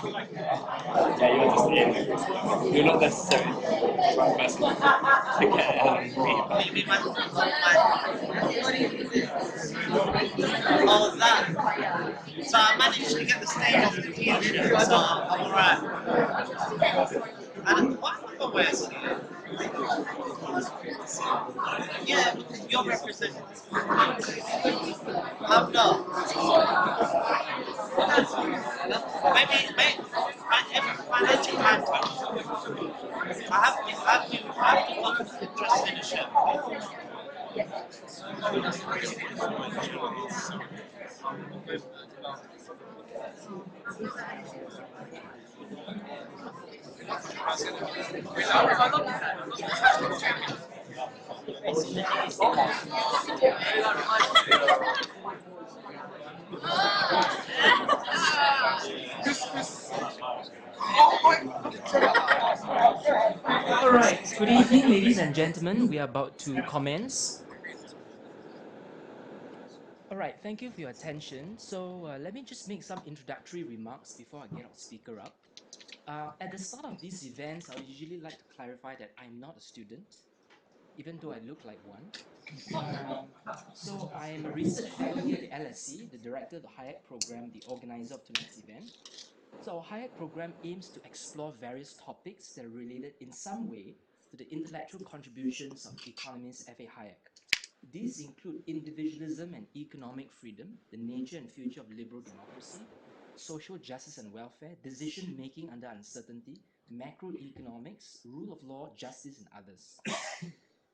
Yeah, you're just in. You're not necessarily the wrong person to get Maybe my all of that. So I managed to get the stage off the t-shirt, so I'm alright. And what other ways here? Yeah, because you're representing. I'm not. Maybe financial times. I have to look at the interest in the ship. All right. Good evening, ladies and gentlemen. We are about to commence. All right. Thank you for your attention. So let me just make some introductory remarks before I get our speaker up. At the start of these events, I would usually like to clarify that I'm not a student, even though I look like one. So I am a research fellow here at the LSE, the director of the HIAC program, the organizer of tonight's event. So our HIAC program aims to explore various topics that are related in some way to the intellectual contributions of economist F.A. Hayek. These include individualism and economic freedom, the nature and future of liberal democracy, social justice and welfare, decision-making under uncertainty, macroeconomics, rule of law, justice, and others.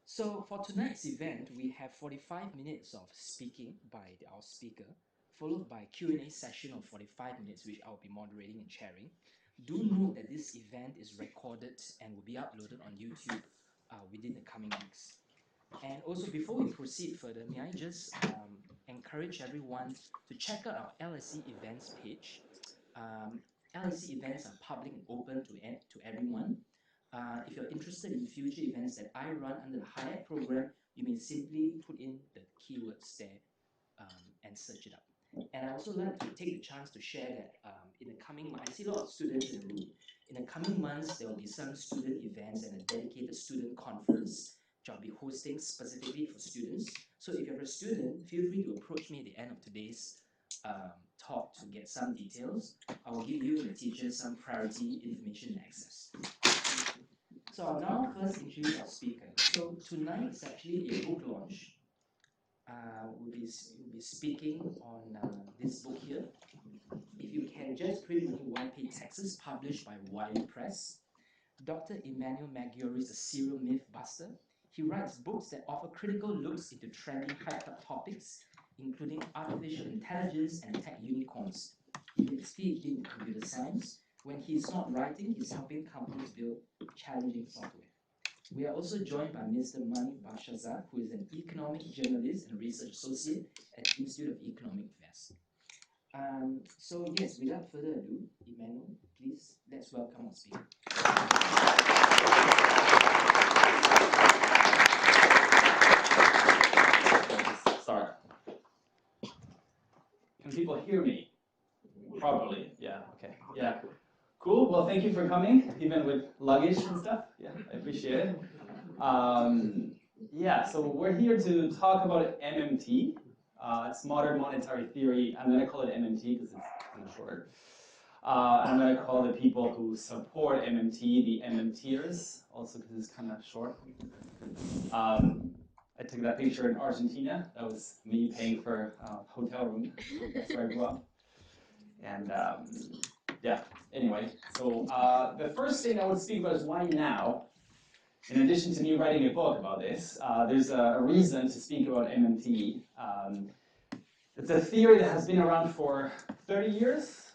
So for tonight's event, we have 45 minutes of speaking by our speaker, followed by a Q&A session of 45 minutes, which I'll be moderating and chairing. Do note that this event is recorded and will be uploaded on YouTube within the coming weeks. And also, before we proceed further, may I just encourage everyone to check out our LSE events page. LSE events are public and open to everyone. If you're interested in future events that I run under the HIAC program, you may simply put in the keywords there and search it up. And I also like to take the chance to share that in the coming months, I see a lot of students in the room. In the coming months, there will be some student events and a dedicated student conference, which I'll be hosting specifically for students. So if you're a student, feel free to approach me at the end of today's talk to get some details. I will give you and the teachers some priority information and access. So I'll now first introduce our speaker. So tonight is actually a book launch. We'll be speaking on this book here. If you can just print money one-page texts published by Wiley Press. Dr. Emmanuel Maggiori is a serial myth buster. He writes books that offer critical looks into trendy, hyped-up topics, including artificial intelligence and tech unicorns. He did his PhD in computer science. When he's not writing, he's helping companies build challenging software. We are also joined by Mr. Mani Bashazar, who is an economic journalist and research associate at the Institute of Economic Affairs. So yes, without further ado, Emmanuel, please, let's welcome our speaker. Start. Can people hear me properly? Yeah, okay. Yeah. Cool. Well, thank you for coming, even with luggage and stuff. Yeah, I appreciate it. Yeah, so we're here to talk about MMT. It's modern monetary theory. I'm going to call it MMT because it's kind of short. I'm going to call the people who support MMT the MMTers, also because it's kind of short. I took that picture in Argentina. That was me paying for a hotel room. That's where I grew up. And yeah, anyway, so the first thing I would speak about is why now. In addition to me writing a book about this, there's a reason to speak about MMT. It's a theory that has been around for 30 years.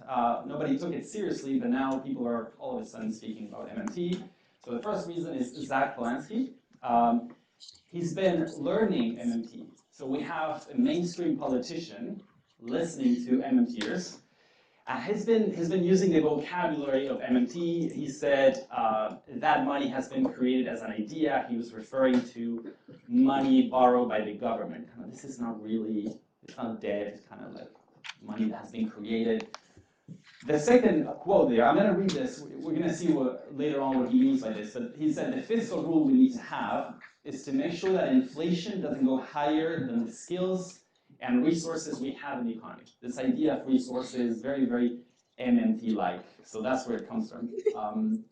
Nobody took it seriously, but now people are all of a sudden speaking about MMT. So the first reason is Zack Polanski. He's been learning MMT. So we have a mainstream politician listening to MMTers. He's been using the vocabulary of MMT. He said that money has been created as an idea. He was referring to money borrowed by the government. This is not really, it's not dead. It's kind of like money that has been created. The second quote there, I'm going to read this. We're going to see later on what he means by this. But he said the fiscal rule we need to have is to make sure that inflation doesn't go higher than the skills and resources we have in the economy. This idea of resources, very, very MMT-like. So that's where it comes from.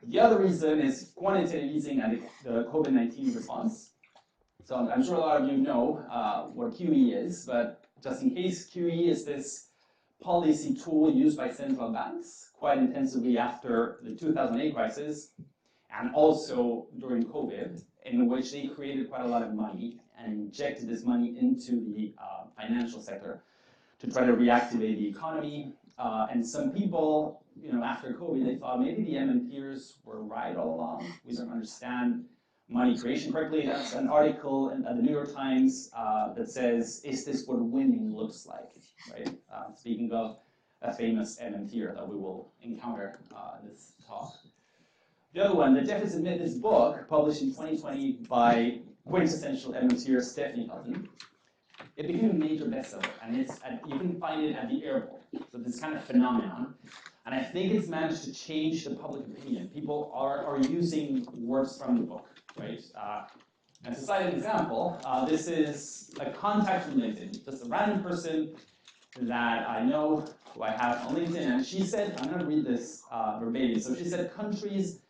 The other reason is quantitative easing and the COVID-19 response. So I'm sure a lot of you know what QE is, but just in case, QE is this policy tool used by central banks quite intensively after the 2008 crisis and also during COVID, in which they created quite a lot of money and injected this money into the financial sector to try to reactivate the economy. And some people, after COVID, they thought maybe the MMPers were right all along. We don't understand money creation correctly. That's an article in the New York Times that says, "Is this what winning looks like?" Right? Speaking of a famous MMPer that we will encounter in this talk. The other one, The Deficit Myth, this book, published in 2020 by quintessential MMPer Stephanie Hutton. It became a major bestseller, and you can find it at the airport. So this kind of phenomenon. And I think it's managed to change the public opinion. People are using words from the book, right? And to cite an example, this is a contact from LinkedIn, just a random person that I know, who I have on LinkedIn, and she said, I'm going to read this verbatim. So she said, countries.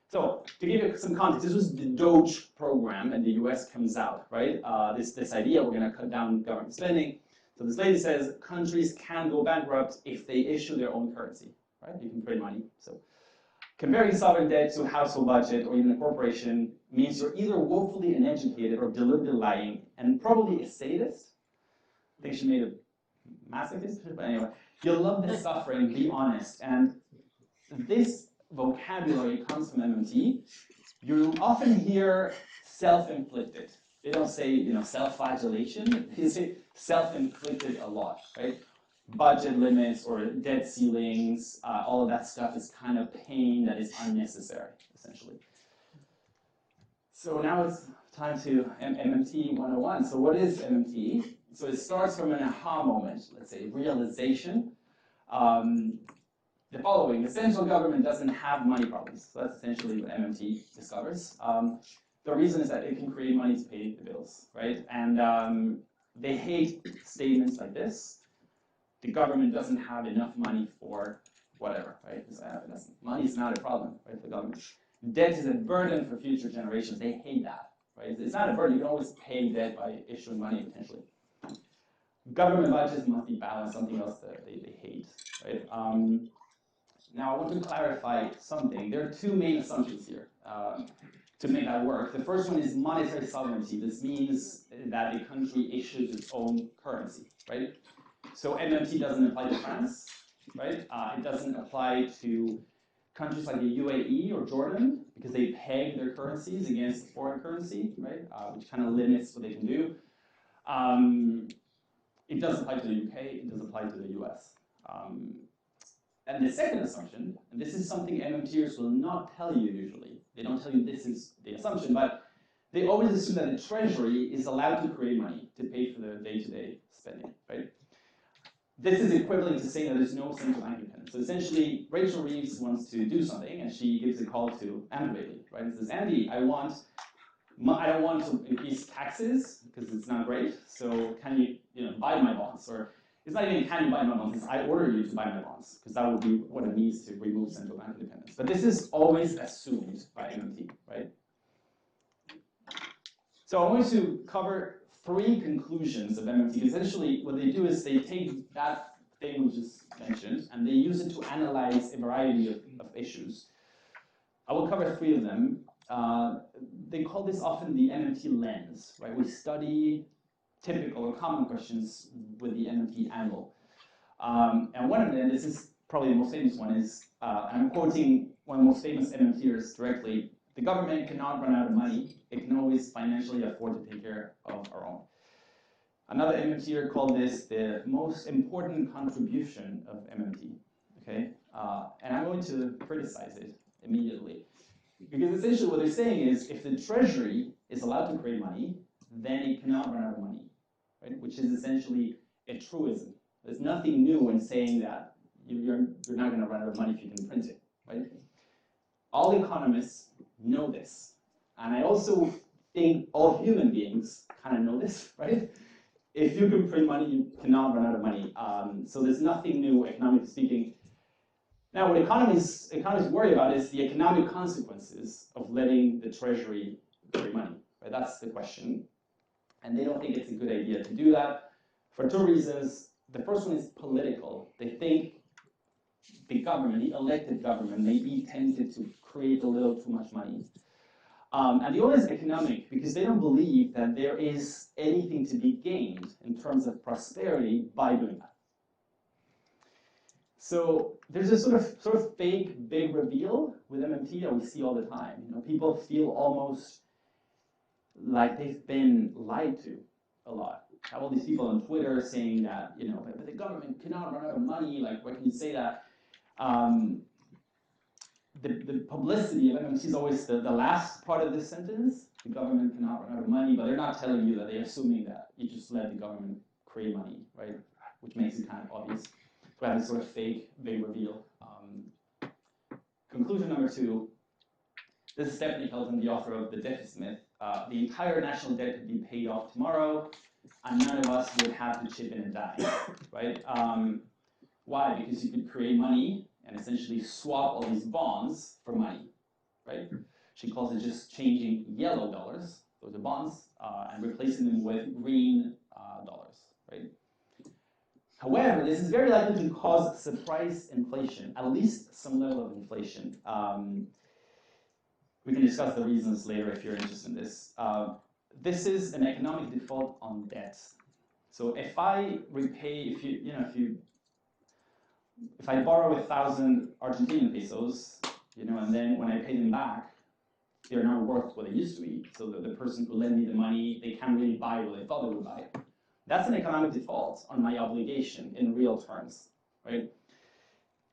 So to give you some context, this was the Doge program, and the US comes out, right? This idea, we're going to cut down government spending. So this lady says, countries can go bankrupt if they issue their own currency, right? You can print money. So comparing sovereign debt to a household budget or even a corporation means you're either woefully uneducated or deliberately lying, and probably a sadist. I think she made a masochist, but anyway. You'll love the suffering, be honest. And this vocabulary comes from MMT. You often hear self-inflicted. They don't say, self-flagellation. They say self-inflicted a lot, right? Budget limits or debt ceilings, all of that stuff is kind of pain that is unnecessary, essentially. So now it's time to MMT 101. So what is MMT? So it starts from an aha moment, let's say, realization. The following, the central government doesn't have money problems. So that's essentially what MMT discovers. The reason is that it can create money to pay the bills, right? And they hate statements like this. The government doesn't have enough money for whatever, right? Money is not a problem, right, for the government. Debt is a burden for future generations. They hate that, right? It's not a burden. You can always pay debt by issuing money, potentially. Government budgets must be balanced, something else that they hate, right? Now, I want to clarify something. There are two main assumptions here to make that work. The first one is monetary sovereignty. This means that a country issues its own currency, right? So MMT doesn't apply to France, right? It doesn't apply to countries like the UAE or Jordan because they peg their currencies against foreign currency, right? Which kind of limits what they can do. It does apply to the UK, it does apply to the US. And the second assumption, and this is something MMTers will not tell you usually, they don't tell you this is the assumption, but they always assume that the Treasury is allowed to create money to pay for their day-to-day spending, right? This is equivalent to saying that there's no central bank independence. So essentially, Rachel Reeves wants to do something, and she gives a call to Andy Bailey, right? And says, Andy, I don't want to increase taxes because it's not great. So can you, buy my bonds? Or it's not even can you buy my bonds. It's I order you to buy my bonds because that would be what it means to remove central bank independence. But this is always assumed by MMT, right? So I'm going to cover 3 conclusions of MMT. Essentially, what they do is they take that thing we just mentioned and they use it to analyze a variety of issues. I will cover 3 of them. They call this often the MMT lens, right? We study typical or common questions with the MMT angle. And one of them, this is probably the most famous one, is, I'm quoting one of the most famous MMTers directly, the government cannot run out of money. It can always financially afford to take care of our own. Another MMTer called this the most important contribution of MMT, okay? And I'm going to criticize it immediately. Because essentially what they're saying is if the Treasury is allowed to create money, then it cannot run out of money, right? Which is essentially a truism. There's nothing new in saying that You're not going to run out of money if you can print it, right? All economists know this. And I also think all human beings kind of know this, right? If you can print money, you cannot run out of money. So there's nothing new, economically speaking. Now, what economists worry about is the economic consequences of letting the treasury create money, right? That's the question. And they don't think it's a good idea to do that for two reasons. The first one is political. They think the government, the elected government, may be tempted to create a little too much money. And the other is economic, because they don't believe that there is anything to be gained in terms of prosperity by doing that. So there's a sort of fake big reveal with MMT that we see all the time. You know, people feel almost like they've been lied to a lot. I have all these people on Twitter saying that, you know, but the government cannot run out of money. Like, why can you say that? The publicity of MMT is always the last part of this sentence. The government cannot run out of money, but they're not telling you that. They're assuming that you just let the government create money, right? Which makes it kind of obvious. So I have this sort of fake big reveal. Conclusion number 2. This is Stephanie Kelton, the author of The Deficit Myth. The entire national debt could be paid off tomorrow, and none of us would have to chip in a dime, right? Why? Because you could create money and essentially swap all these bonds for money, right? She calls it just changing yellow dollars, those are bonds, and replacing them with green dollars, right? However, this is very likely to cause surprise inflation, at least some level of inflation. We can discuss the reasons later if you're interested in this. This is an economic default on debt. So if I repay, if I borrow 1,000 Argentinian pesos, you know, and then when I pay them back, they're not worth what they used to be. So the person who lent me the money, they can't really buy what they thought they would buy. That's an economic default on my obligation in real terms, right?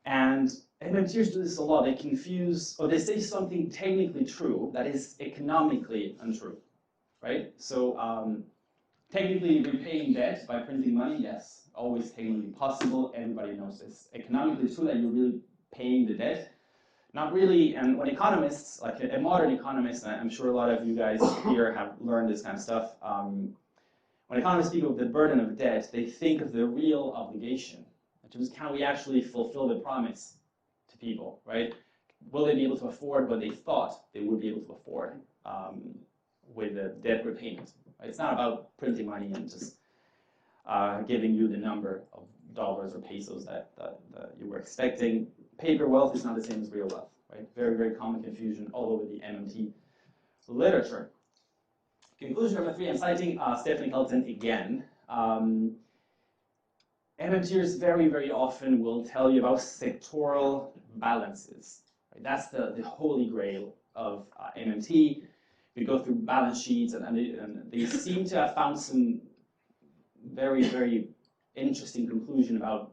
And MMTers do this a lot. They confuse, or they say something technically true that is economically untrue, right? So technically repaying debt by printing money, yes, always technically possible. Everybody knows this. Economically true that you're really paying the debt. Not really, and when economists, like a modern economist, and I'm sure a lot of you guys here have learned this kind of stuff, when economists speak of the burden of debt, they think of the real obligation, which is, can we actually fulfill the promise to people, right? Will they be able to afford what they thought they would be able to afford with the debt repayment? Right? It's not about printing money and just giving you the number of dollars or pesos that you were expecting. Paper wealth is not the same as real wealth, right? Very, very common confusion all over the MMT literature. Conclusion number 3, I'm citing Stephanie Kelton again. MMTers very, very often will tell you about sectoral balances. Right? That's the holy grail of MMT. We go through balance sheets, and they seem to have found some very, very interesting conclusion about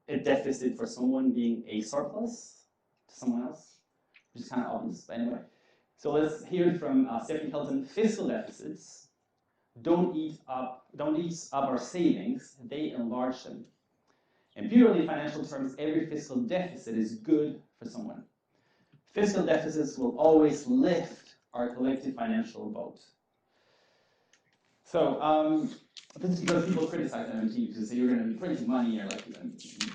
a deficit for someone being a surplus to someone else, which is kind of obvious, but anyway. So let's hear from Stephanie Kelton. Fiscal deficits don't eat up our savings, they enlarge them. In purely financial terms, every fiscal deficit is good for someone. Fiscal deficits will always lift our collective financial boat. So this is because people criticize MMT because they say you're going to be printing money, or like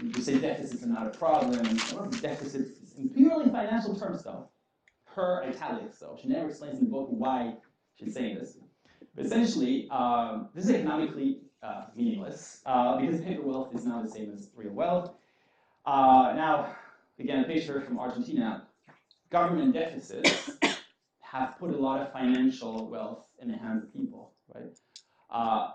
you say deficits are not a problem. And deficits in purely financial terms, though. Her italics, though. She never explains in the book why she's saying this. But essentially, this is economically meaningless because paper wealth is not the same as real wealth. Now, again, a picture from Argentina. Government deficits have put a lot of financial wealth in the hands of people, right?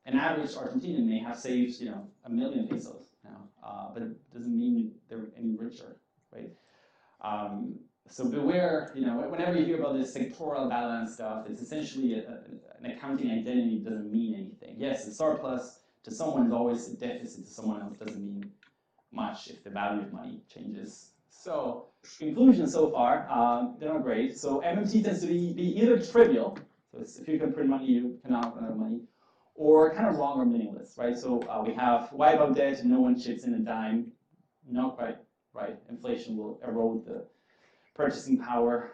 An average Argentinian may have saved, 1 million pesos now, but it doesn't mean they're any richer, right? So beware, whenever you hear about this sectoral balance stuff, it's essentially an accounting identity that doesn't mean anything. Yes, a surplus to someone is always a deficit to someone else. Doesn't mean much if the value of money changes. So, conclusion so far, they're not great. So MMT tends to be either trivial, so if you can print money, you cannot run out of money, or kind of wrong or meaningless, right? So we have, why about debt? No one chips in a dime. not quite right. Inflation will erode the purchasing power.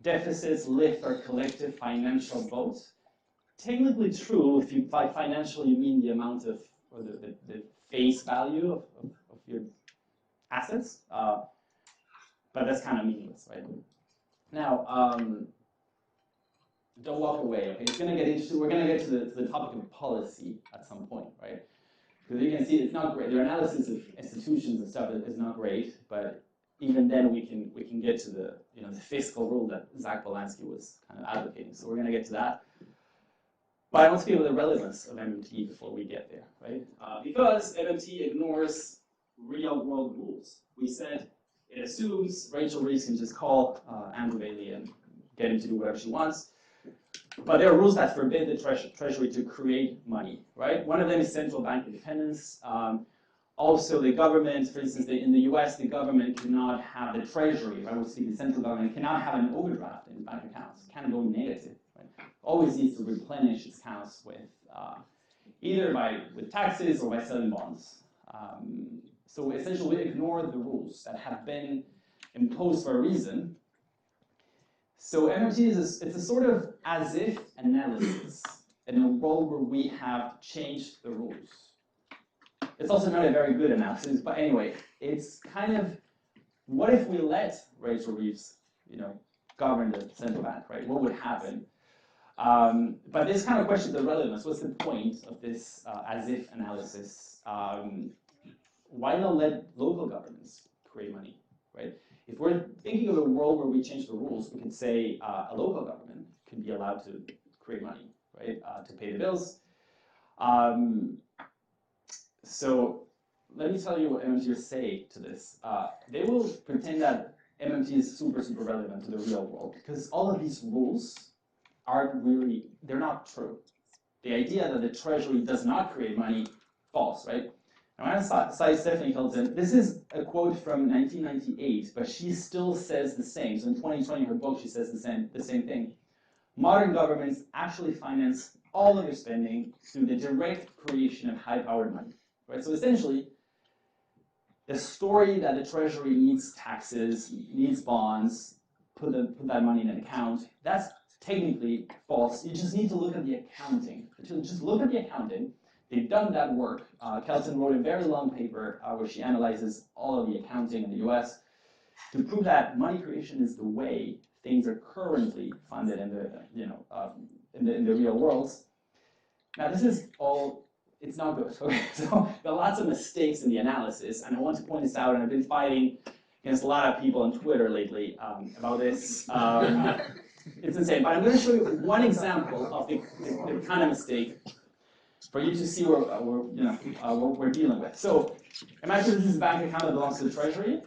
Deficits lift our collective financial boat. Technically true if you, by financial, you mean the amount of, or the face value of your assets, but that's kind of meaningless, right? Now, don't walk away, okay? It's gonna get interesting. We're gonna get to the topic of policy at some point, right? Because you can see it's not great. Their analysis of institutions and stuff is not great, but even then we can get to the the fiscal rule that Zack Polanski was kind of advocating. So we're gonna get to that. But I want to speak about the relevance of MMT before we get there, right? Because MMT ignores real-world rules. We said it assumes Rachel Reeves can just call Andrew Bailey and get him to do whatever she wants. But there are rules that forbid the Treasury to create money, right? One of them is central bank independence. Also, the government, for instance, in the US, the government cannot have the Treasury, right? We're speaking central government, cannot have an overdraft in bank accounts. It can't go negative, right? Always needs to replenish its accounts with either with taxes or by selling bonds. So essentially, we ignore the rules that have been imposed for a reason. So MMT it's a sort of as-if analysis in a world where we have changed the rules. It's also not a very good analysis, but anyway, it's kind of, what if we let Rachel Reeves, govern the central bank, right? What would happen? But this kind of questions the relevance. What's the point of this as-if analysis? Why not let local governments create money, right? If we're thinking of a world where we change the rules, we can say a local government can be allowed to create money, right, to pay the bills. So let me tell you what MMTers say to this. They will pretend that MMT is super, super relevant to the real world because all of these rules aren't really, they're not true. The idea that the Treasury does not create money, false, right? Now, I'm going to cite Stephanie Hilton. This is a quote from 1998, but she still says the same. So in 2020, her book, she says the same thing. Modern governments actually finance all of their spending through the direct creation of high-powered money. Right? So essentially, the story that the Treasury needs taxes, needs bonds, put that money in an account, that's technically false. You just need to look at the accounting. Just look at the accounting. They've done that work. Kelton wrote a very long paper where she analyzes all of the accounting in the US to prove that money creation is the way things are currently funded in the real world. Now this is all, it's not good. Okay? So there are lots of mistakes in the analysis, and I want to point this out, and I've been fighting against a lot of people on Twitter lately about this. It's insane, but I'm going to show you one example of the kind of mistake for you to see what we're dealing with. So imagine this is a bank account that belongs to the Treasury,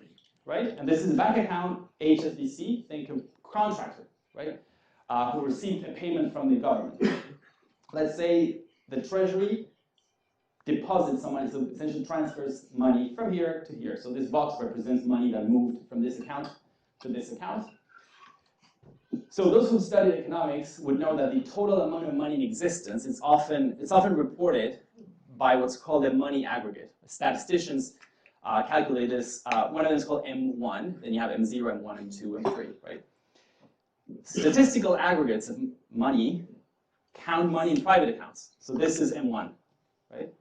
right? And this is a bank account, HSBC, think of contractor, right? Who received a payment from the government. Let's say the Treasury deposits some money, so essentially transfers money from here to here. So this box represents money that moved from this account to this account. So those who studied economics would know that the total amount of money in existence is often reported by what's called a money aggregate. Statisticians calculate this. One of them is called M1. Then you have M0, M1, M2, M3, right? Statistical aggregates of money count money in private accounts. So this is M1, right?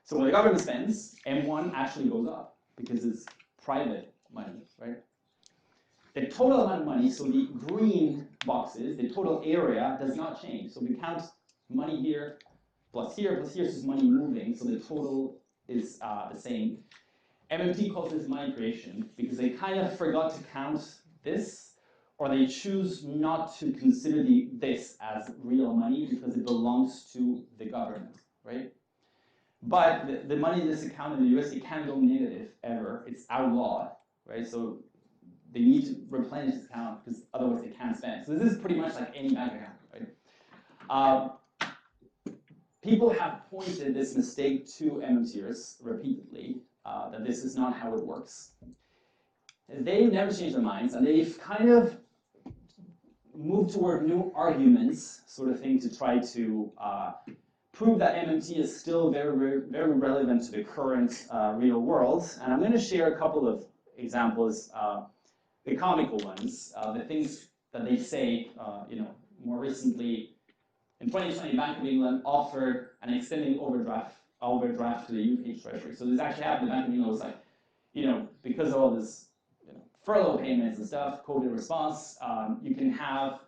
So when the government spends, M1 actually goes up because it's private money, right? The total amount of money, so the green boxes, the total area does not change. So we count money here, plus here, so it's money moving, so the total is the same. MMT calls this money creation because they kind of forgot to count this, or they choose not to consider this as real money because it belongs to the government, right? But the money in this account in the US, it can't go negative ever. It's outlawed, right? So they need to replenish this account because otherwise they can't spend. So this is pretty much like any bank account, right? People have pointed this mistake to MMTers repeatedly, that this is not how it works. They've never changed their minds, and they've kind of moved toward new arguments, sort of thing, to try to prove that MMT is still very relevant to the current real world. And I'm going to share a couple of examples, the comical ones, the things that they say, more recently. In 2020, Bank of England offered an extending overdraft to the UK Treasury. So this actually happened. The Bank of England was like, because of all this furlough payments and stuff, COVID response, you can have,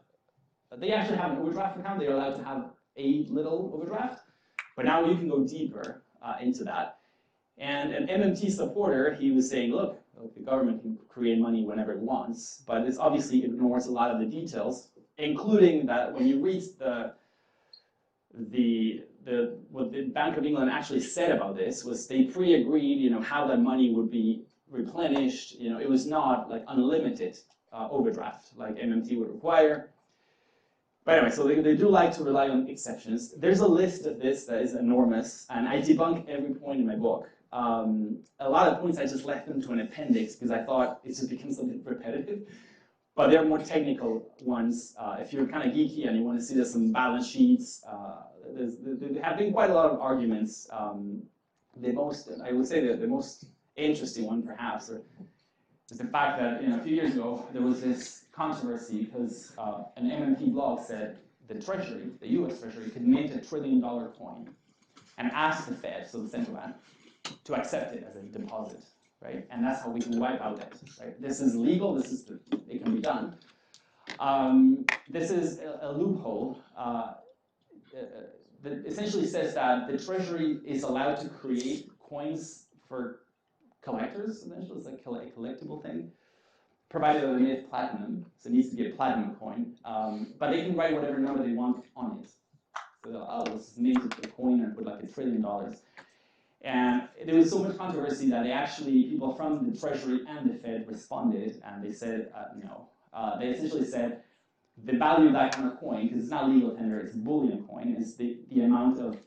they actually have an overdraft account. They're allowed to have a little overdraft, but now you can go deeper into that. And an MMT supporter, he was saying, look, the government can create money whenever it wants, but this obviously ignores a lot of the details, including that when you read what the Bank of England actually said about this was they pre-agreed, how that money would be replenished. It was not like unlimited overdraft like MMT would require. But anyway, so they do like to rely on exceptions. There's a list of this that is enormous, and I debunk every point in my book. A lot of points I just left into an appendix because I thought it just becomes a bit repetitive. But there are more technical ones. If you're kind of geeky and you want to see there's some balance sheets, there have been quite a lot of arguments. I would say the most interesting one perhaps is the fact that a few years ago there was this controversy because an MMT blog said the Treasury, the US Treasury, could mint $1 trillion coin and ask the Fed, so the central bank, to accept it as a deposit. Right? And that's how we can wipe out debt. Right? This is legal. It can be done. This is a loophole that essentially says that the Treasury is allowed to create coins for collectors. Essentially, it's like a collectible thing, provided that it is platinum. So it needs to be a platinum coin. But they can write whatever number they want on it. So let's name it a coin and put like $1 trillion. And there was so much controversy that people from the Treasury and the Fed responded, and they said no. They essentially said the value of that kind of coin, because it's not legal tender, it's a bullion coin, is the amount of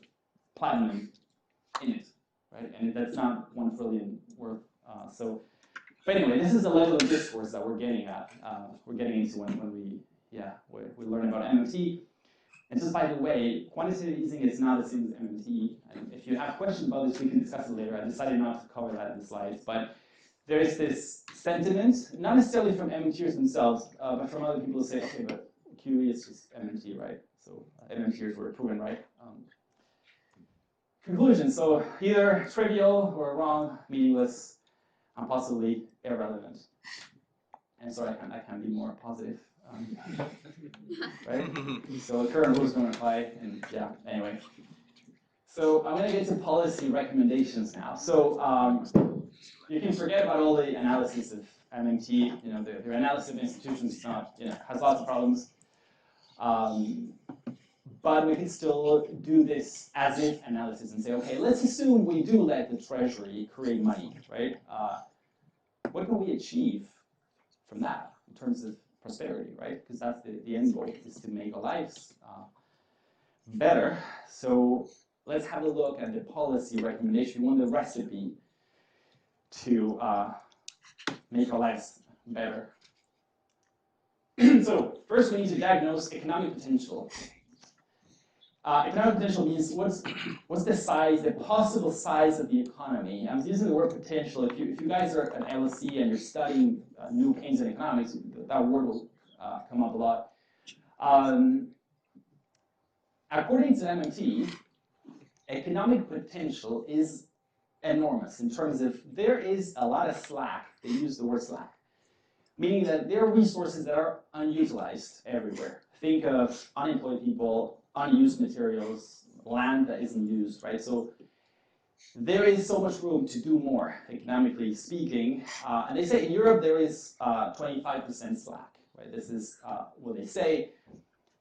platinum in it, right? And that's not 1 trillion worth. But anyway, this is the level of discourse that we're getting at. We're getting into when we learn about MMT. And just by the way, quantitative easing is not the same as MMT. And if you have questions about this, we can discuss it later. I decided not to cover that in the slides. But there is this sentiment, not necessarily from MMTers themselves, but from other people who say, okay, but QE is just MMT, right? So MMTers were proven right. Conclusion, so either trivial or wrong, meaningless, and possibly irrelevant. And sorry, I can't be more positive. Right? So the current rules don't apply, and anyway. So I'm going to get to policy recommendations now. So you can forget about all the analysis of MMT. The analysis of institutions is not, has lots of problems. But we can still do this as if analysis and say, okay, let's assume we do let the Treasury create money, right? What can we achieve from that in terms of prosperity, right? Because that's the end goal, is to make our lives better. So let's have a look at the policy recommendation. We want the recipe to make our lives better. So first we need to diagnose economic potential. Economic potential means what's the size, the possible size of the economy. I'm using the word potential. If you guys are at LSE and you're studying new Keynesian economics, that word will come up a lot. According to MMT, economic potential is enormous in terms of there is a lot of slack. They use the word slack, meaning that there are resources that are unutilized everywhere. Think of unemployed people, unused materials, land that isn't used, right? So there is so much room to do more, economically speaking. And they say in Europe there is 25% slack, right? This is what they say.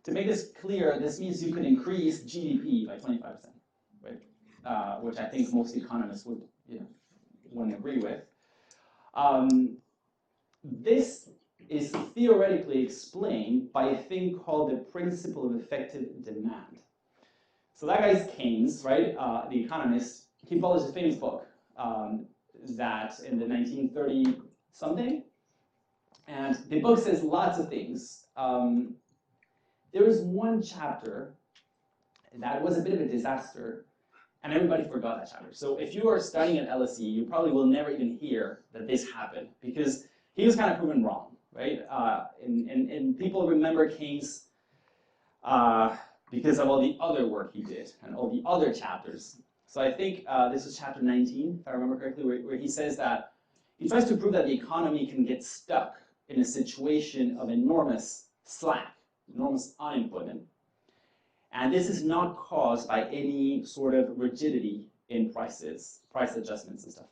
To make this clear, this means you can increase GDP by 25%, right? Which I think most economists wouldn't agree with. This is theoretically explained by a thing called the principle of effective demand. So that guy's Keynes, right? The economist. He published a famous book that in the 1930 something, and the book says lots of things. There is one chapter that was a bit of a disaster, and everybody forgot that chapter. So if you are studying at LSE, you probably will never even hear that this happened, because he was kind of proven wrong, right? And people remember Keynes because of all the other work he did and all the other chapters. So I think this is chapter 19, if I remember correctly, where he says that he tries to prove that the economy can get stuck in a situation of enormous slack, enormous unemployment. And this is not caused by any sort of rigidity in prices, price adjustments and stuff.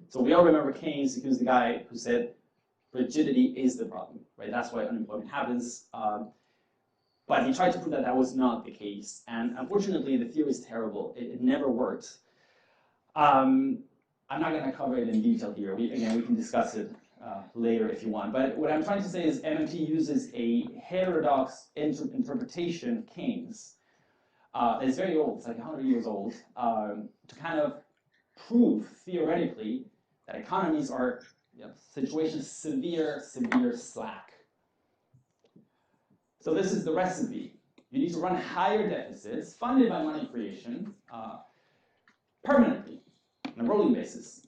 So we all remember Keynes, who's the guy who said rigidity is the problem, right? That's why unemployment happens. But he tried to prove that that was not the case. And unfortunately, the theory is terrible. It never worked. I'm not going to cover it in detail here. We can discuss it later if you want. But what I'm trying to say is MMT uses a heterodox interpretation of Keynes. It's very old. It's like 100 years old. To kind of prove theoretically that economies are situations severe slack. So this is the recipe. You need to run higher deficits funded by money creation permanently on a rolling basis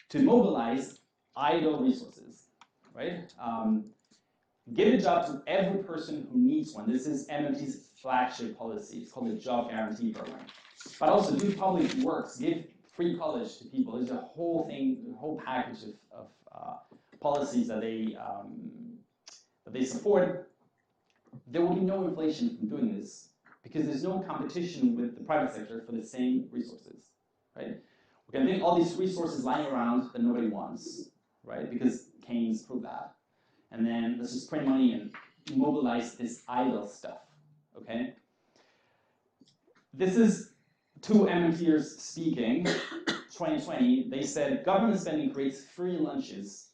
to mobilize idle resources, right? Give a job to every person who needs one. This is MMT's flagship policy. It's called the Job Guarantee Program. But also do public works, give free college to people. There's a whole thing, a whole package of policies that they support. There will be no inflation from doing this because there's no competition with the private sector for the same resources, right? We can think all these resources lying around that nobody wants, right? Because Keynes proved that. And then let's just print money and mobilize this idle stuff, okay? This is two MMTers speaking, 2020. They said government spending creates free lunches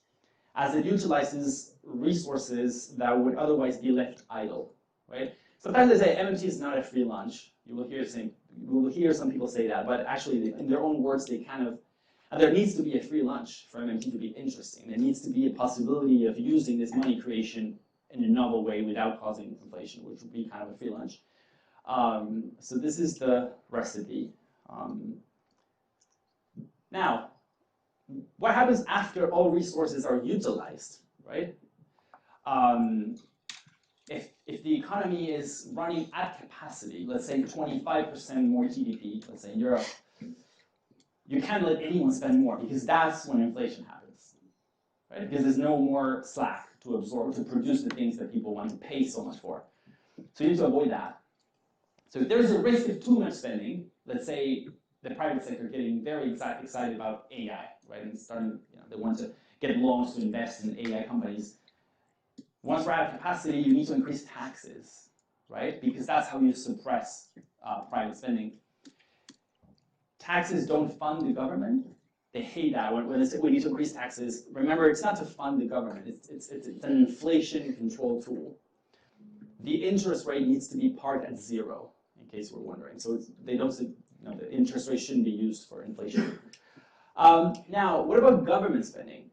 as it utilizes resources that would otherwise be left idle, right? Sometimes they say MMT is not a free lunch. You will hear some people say that, but actually in their own words, they kind of, there needs to be a free lunch for MMT to be interesting. There needs to be a possibility of using this money creation in a novel way without causing inflation, which would be kind of a free lunch. So this is the recipe. Now, what happens after all resources are utilized, right? If the economy is running at capacity, let's say 25% more GDP, let's say in Europe, you can't let anyone spend more because that's when inflation happens, right? Because there's no more slack to absorb, to produce the things that people want to pay so much for. So you need to avoid that. So if there's a risk of too much spending, let's say the private sector getting very excited about AI, right? And starting, they want to get loans to invest in AI companies. Once we're at capacity, you need to increase taxes, right? Because that's how you suppress private spending. Taxes don't fund the government. They hate that. When they say we need to increase taxes, remember, it's not to fund the government. It's an inflation control tool. The interest rate needs to be parked at 0, in case we're wondering. So they don't say, the interest rate shouldn't be used for inflation. Now, what about government spending?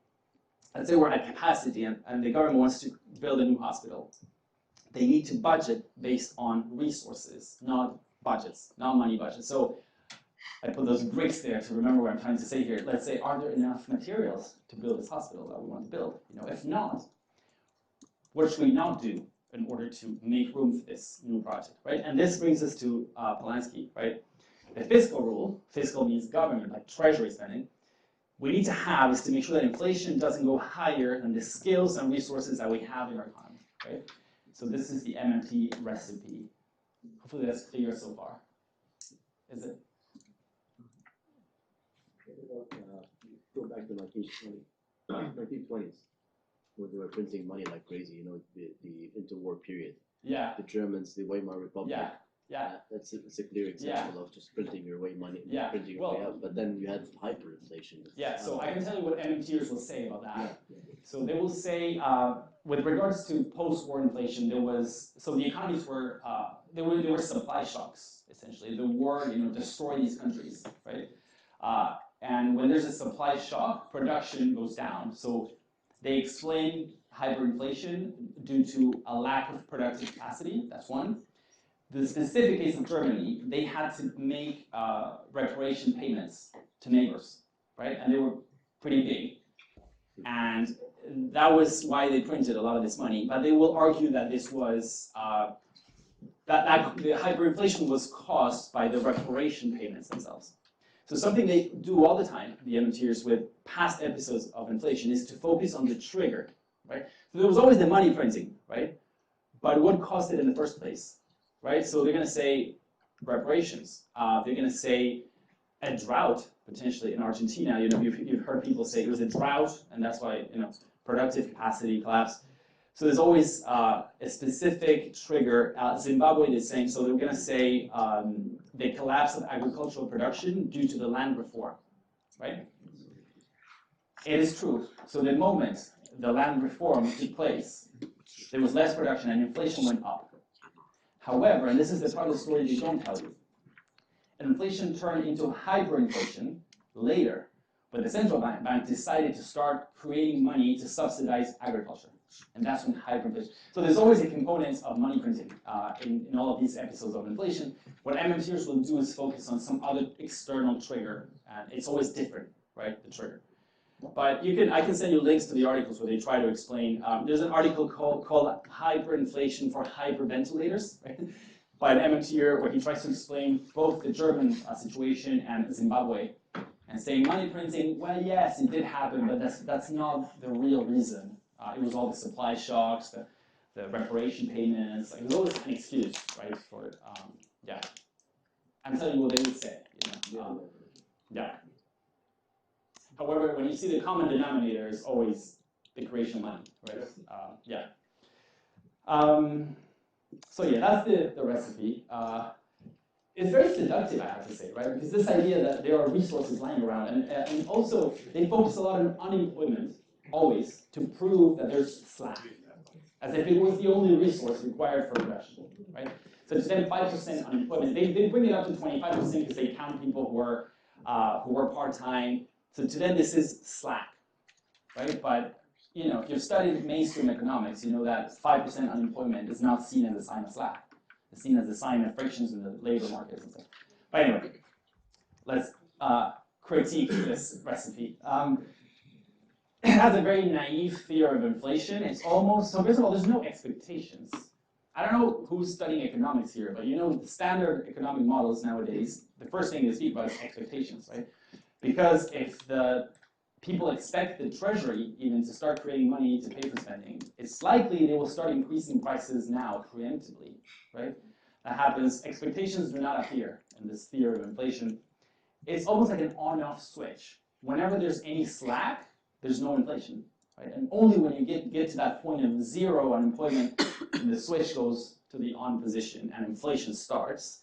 Let's say we're at capacity and the government wants to build a new hospital. They need to budget based on resources, not budgets, not money budgets. So I put those bricks there to remember what I'm trying to say here. Let's say, are there enough materials to build this hospital that we want to build? If not, what should we not do in order to make room for this new project, right? And this brings us to Polanski, right? The fiscal rule, fiscal means government, like treasury spending, we need to have is to make sure that inflation doesn't go higher than the skills and resources that we have in our economy, right? So this is the MMT recipe. Hopefully that's clear so far. Is it? Go back to 1920s, when they were printing money like crazy, the interwar period. Yeah. The Germans, the Weimar Republic. Yeah. It's a clear example of just printing your way money, printing your way out. But then you had hyperinflation. Yeah, so I can tell you what MMTers will say about that. So they will say, with regards to post-war inflation, the economies were, there were supply shocks, essentially. The war, destroyed these countries, right? And when there's a supply shock, production goes down. So they explain hyperinflation due to a lack of productive capacity, that's one. the specific case of Germany, they had to make reparation payments to neighbors, right? And they were pretty big. And that was why they printed a lot of this money. But they will argue that this was, that the hyperinflation was caused by the reparation payments themselves. So something they do all the time, the MMTers, with past episodes of inflation is to focus on the trigger, right? So there was always the money printing, right? But what caused it in the first place, right? So they're going to say reparations. They're going to say a drought, potentially in Argentina. You know, you've heard people say it was a drought, and that's why, you know, productive capacity collapsed. So there's always a specific trigger. Zimbabwe is saying, so they're going to say the collapse of agricultural production due to the land reform, right? It is true. So the moment the land reform took place, there was less production and inflation went up. However, and this is the part of the story they don't tell you, inflation turned into hyperinflation later, when the central bank decided to start creating money to subsidize agriculture. And that's when hyperinflation. So there's always a component of money printing in all of these episodes of inflation. What MMTers will do is focus on some other external trigger, and it's always different, right, the trigger. But I can send you links to the articles where they try to explain. There's an article called Hyperinflation for Hyperventilators, right, by an MMTer, where he tries to explain both the German situation and Zimbabwe, and saying money printing, well, yes, it did happen, but that's not the real reason. It was all the supply shocks, the reparation payments. Like, it was always an excuse, right? For yeah. I'm telling you what they would say. You know? Yeah. However, when you see the common denominator, is always the creation of money, right? Yeah. So yeah, that's the recipe. It's very seductive, I have to say, right? Because this idea that there are resources lying around, and also they focus a lot on unemployment, always, to prove that there's slack, as if it was the only resource required for production, right? So to them, 5% unemployment, they bring it up to 25% because they count people who are part-time. So to them, this is slack, right? But you know, if you've studied mainstream economics, you know that 5% unemployment is not seen as a sign of slack. It's seen as a sign of frictions in the labor markets and stuff. But anyway, let's critique this recipe. It has a very naive theory of inflation. It's almost, so first of all, there's no expectations. I don't know who's studying economics here, but you know the standard economic models nowadays, the first thing they speak about is expectations, right? Because if the people expect the treasury even to start creating money to pay for spending, it's likely they will start increasing prices now preemptively, right? That happens, expectations do not appear in this theory of inflation. It's almost like an on-off switch. Whenever there's any slack, there's no inflation, right? And only when you get to that point of zero unemployment, the switch goes to the on position and inflation starts.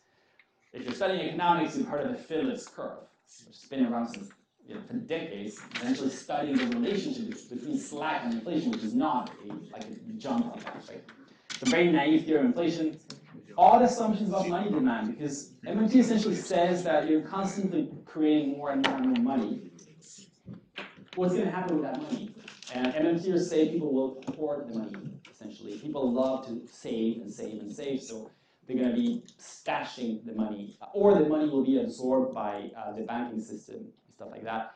If you're studying economics, you've heard of the Phillips curve, which has been around since, you know, for decades, essentially studying the relationship between slack and inflation, which is not like a jump on that, right? It's a very naive theory of inflation. Odd assumptions about money demand, because MMT essentially says that you're constantly creating more and more and more money. What's going to happen with that money? And MMTers say people will hoard the money, essentially. People love to save and save and save, so they're going to be stashing the money, or the money will be absorbed by the banking system and stuff like that.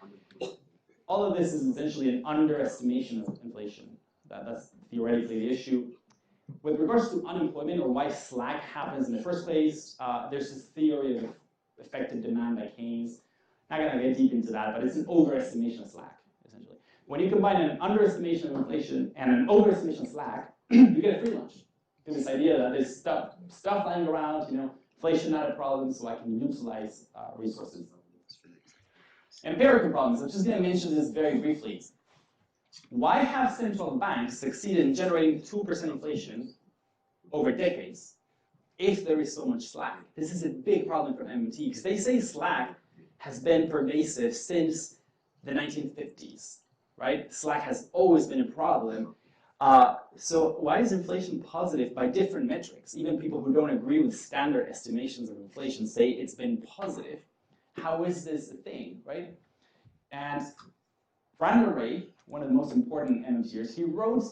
All of this is essentially an underestimation of inflation. That's theoretically the issue. With regards to unemployment, or why slack happens in the first place, there's this theory of effective demand by Keynes. Not going to get deep into that, but it's an overestimation of slack, essentially. When you combine an underestimation of inflation and an overestimation of slack, you get a free lunch. This idea that there's stuff lying around, you know, inflation not a problem, so I can utilize resources. Empirical problems. I'm just going to mention this very briefly. Why have central banks succeeded in generating 2% inflation over decades if there is so much slack? This is a big problem for MMT, because they say slack has been pervasive since the 1950s, right? Slack has always been a problem. So why is inflation positive by different metrics? Even people who don't agree with standard estimations of inflation say it's been positive. How is this a thing, right? And Brandon Ray, one of the most important MMTers, he wrote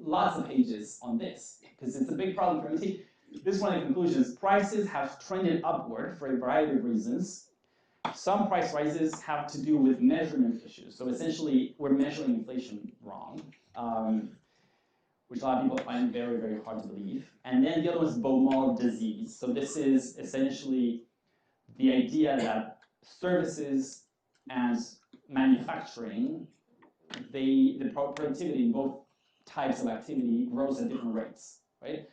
lots of pages on this, because it's a big problem for MMT. this is one of the conclusions. Prices have trended upward for a variety of reasons. Some price rises have to do with measurement issues. So essentially, we're measuring inflation wrong, which a lot of people find very, very hard to believe. And then the other one is Beaumont disease. So this is essentially the idea that services and manufacturing, the productivity in both types of activity grows at different rates, right?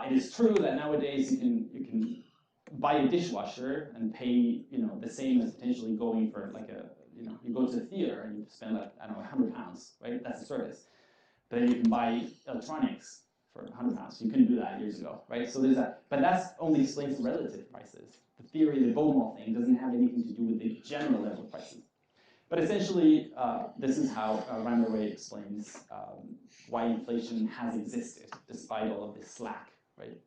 It is true that nowadays you can buy a dishwasher and pay the same as potentially going for like you go to the theater and you spend like I don't know £100, right? That's a service. But then you can buy electronics for £100. You couldn't do that years ago, right? So there's that, but that's only explains relative prices. The theory, the Beaumont thing, doesn't have anything to do with the general level of prices. But essentially, this is how Randall explains why inflation has existed despite all of this slack, right?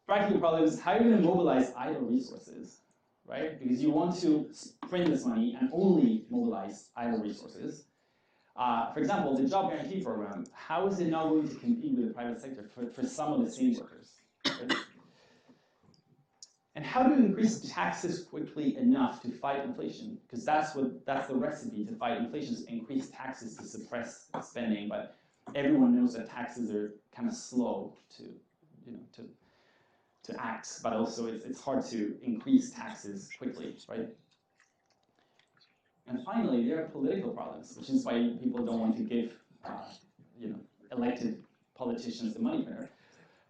Practical problem is how are you going to mobilize idle resources, right? Because you want to print this money and only mobilize idle resources. For example, the job guarantee program, how is it not going to compete with the private sector for some of the same workers? Right? And how do you increase taxes quickly enough to fight inflation? Because that's the recipe to fight inflation, is increase taxes to suppress spending. But everyone knows that taxes are kind of slow to act, but also it's hard to increase taxes quickly, right? And finally, there are political problems, which is why people don't want to give elected politicians the money printer.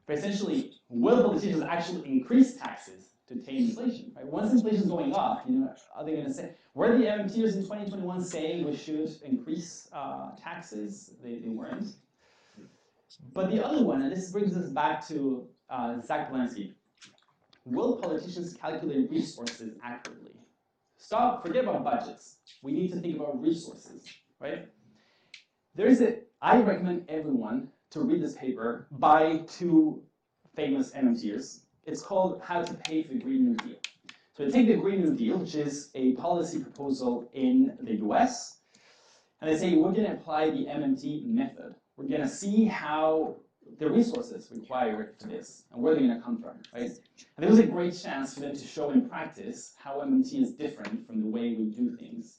But essentially, will politicians actually increase taxes to tame inflation? Right? Once inflation is going up, are they going to say, were the MMTers in 2021 saying we should increase taxes? They weren't. But the other one, and this brings us back to Zack Polanski, will politicians calculate resources accurately? Forget about budgets. We need to think about resources, right? I recommend everyone to read this paper by two famous MMTers. It's called How to Pay for the Green New Deal. So they take the Green New Deal, which is a policy proposal in the US, and they say, we're going to apply the MMT method. We're going to see how the resources required for this, and where they're going to come from, right? And there was a great chance for them to show in practice how MMT is different from the way we do things.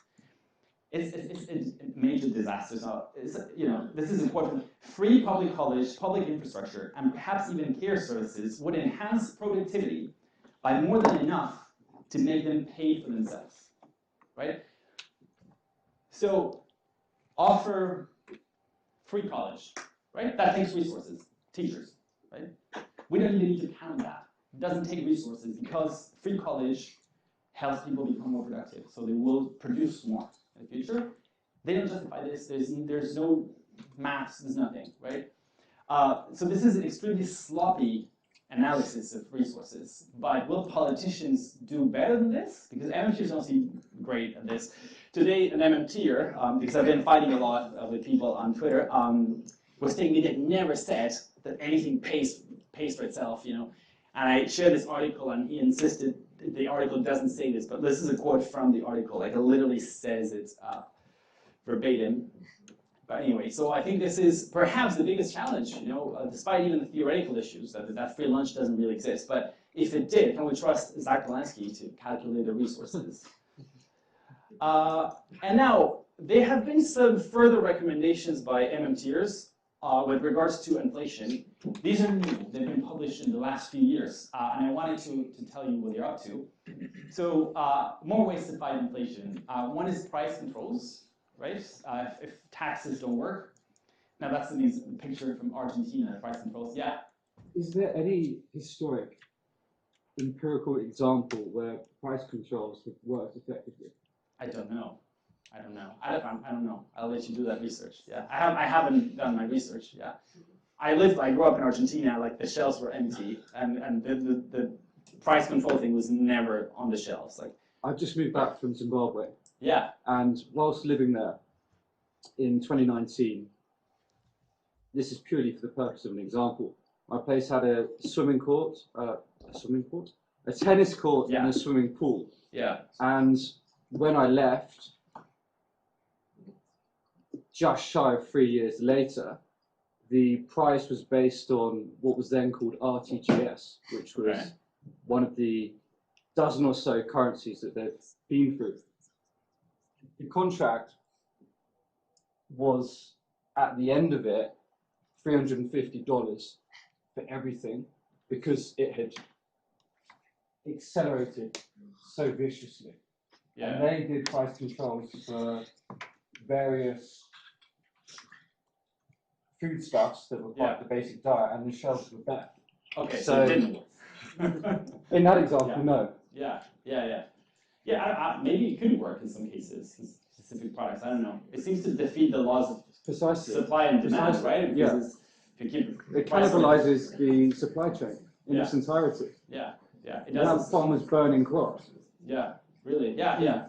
It's a major disaster. So this is important. Free public college, public infrastructure, and perhaps even care services would enhance productivity by more than enough to make them pay for themselves, right? So offer free college, right? That takes resources, teachers, right? We don't even need to count that. It doesn't take resources because free college helps people become more productive, so they will produce more in the future. They don't justify this. There's no maths. There's nothing, right? So this is an extremely sloppy analysis of resources. But will politicians do better than this? Because MMTers don't seem great at this. Today, an MMTer, because I've been fighting a lot with people on Twitter, was telling me they've never said that anything pays for itself, And I shared this article, and he insisted the article doesn't say this, but this is a quote from the article. Like, it literally says it verbatim. But anyway, so I think this is perhaps the biggest challenge, despite even the theoretical issues that free lunch doesn't really exist. But if it did, can we trust Zack Polanski to calculate the resources? And now, there have been some further recommendations by MMTers with regards to inflation. These are new. They've been published in the last few years. And I wanted to tell you what they're up to. So more ways to fight inflation. One is price controls, right? If taxes don't work. Now that's the picture from Argentina, price controls. Yeah? Is there any historic empirical example where price controls have worked effectively? I don't know. I don't know. I'll let you do that research. Yeah, I haven't done my research. Yeah, I grew up in Argentina. Like, the shelves were empty, and the price control thing was never on the shelves. Like, I've just moved back from Zimbabwe. Yeah. And whilst living there in 2019, this is purely for the purpose of an example. My place had a swimming court, a tennis court, Yeah. and a swimming pool. Yeah. And when I left, just shy of 3 years later, the price was based on what was then called RTGS, which was Okay. one of the dozen or so currencies that they've been through. The contract was, at the end of it, $350 for everything, because it had accelerated so viciously. Yeah. And they did price controls for various foodstuffs that were part of the basic diet, and the shelves were bare. Okay, so So- it didn't work. In that example, Yeah. no. Yeah, maybe it could work in some cases, in specific products, I don't know. It seems to defeat the laws of Precisely. supply and demand, Precisely, right? yeah. Because if you keep It pricing- cannibalizes the supply chain in Yeah. its entirety. Yeah, it You have doesn't. farmers burning crops. Yeah, really. Yeah.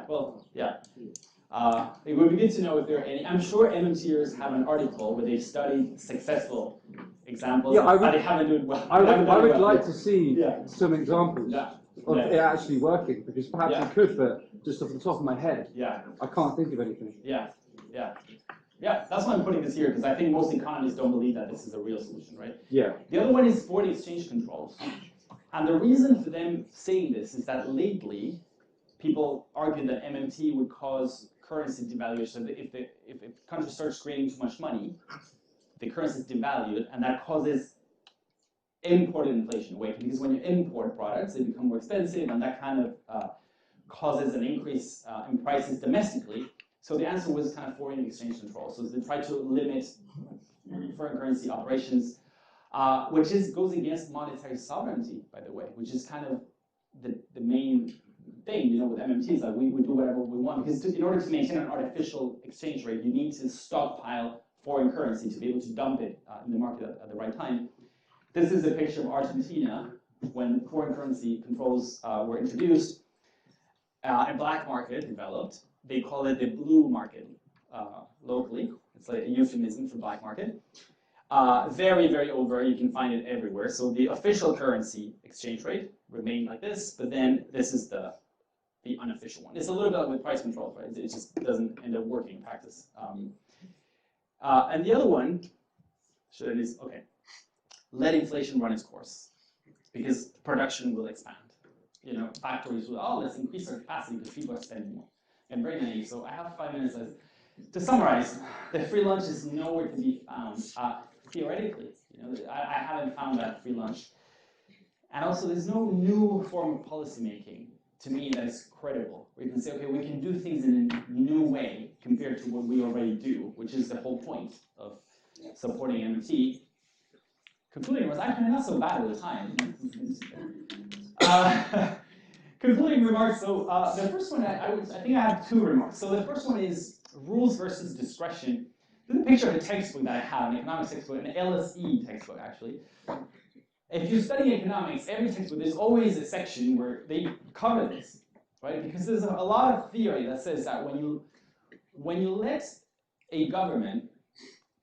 Well, yeah. It would be good to know if there are any. I'm sure MMTers have an article where they've studied successful examples, Yeah, I would- but they haven't done well. I would well. like to see Yeah. some examples Yeah. of Yeah. it actually working, because perhaps Yeah. it could, but just off the top of my head, Yeah. I can't think of anything. Yeah, that's why I'm putting this here, because I think most economists don't believe that this is a real solution, right? Yeah. The other one is foreign exchange controls. And the reason for them saying this is that lately, people argue that MMT would cause currency devaluation. If a country starts creating too much money, the currency is devalued, and that causes imported inflation. Because when you import products, they become more expensive, and that kind of causes an increase in prices domestically. So the answer was kind of foreign exchange control. So they try to limit foreign currency operations, which goes against monetary sovereignty, by the way, which is kind of the main thing, with MMTs. Like we do whatever we want, because in order to maintain an artificial exchange rate, you need to stockpile foreign currency to be able to dump it in the market at the right time. This is a picture of Argentina when foreign currency controls were introduced. A black market developed. They call it the blue market locally. It's like a euphemism for black market. Very, very old, you can find it everywhere. So the official currency exchange rate remained like this, but then this is the unofficial one. It's a little bit like with price control, right? It just doesn't end up working in practice. And the other one, let inflation run its course, because production will expand. Factories will, let's increase our capacity because people are spending more. And very naive. So I have 5 minutes left. To summarize, the free lunch is nowhere to be found. Theoretically, I haven't found that free lunch. And also, there's no new form of policymaking, to me, that is credible. Where you can say, okay, we can do things in a new way compared to what we already do, which is the whole point of supporting MMT. Concluding was actually not so bad at the time. Concluding remarks. So the first one, I think I have 2 remarks. So the first one is rules versus discretion. This is a picture of a textbook that I have, an economics textbook, an LSE textbook, actually. If you study economics, every textbook, there's always a section where they cover this, right? Because there's a lot of theory that says that when you let a government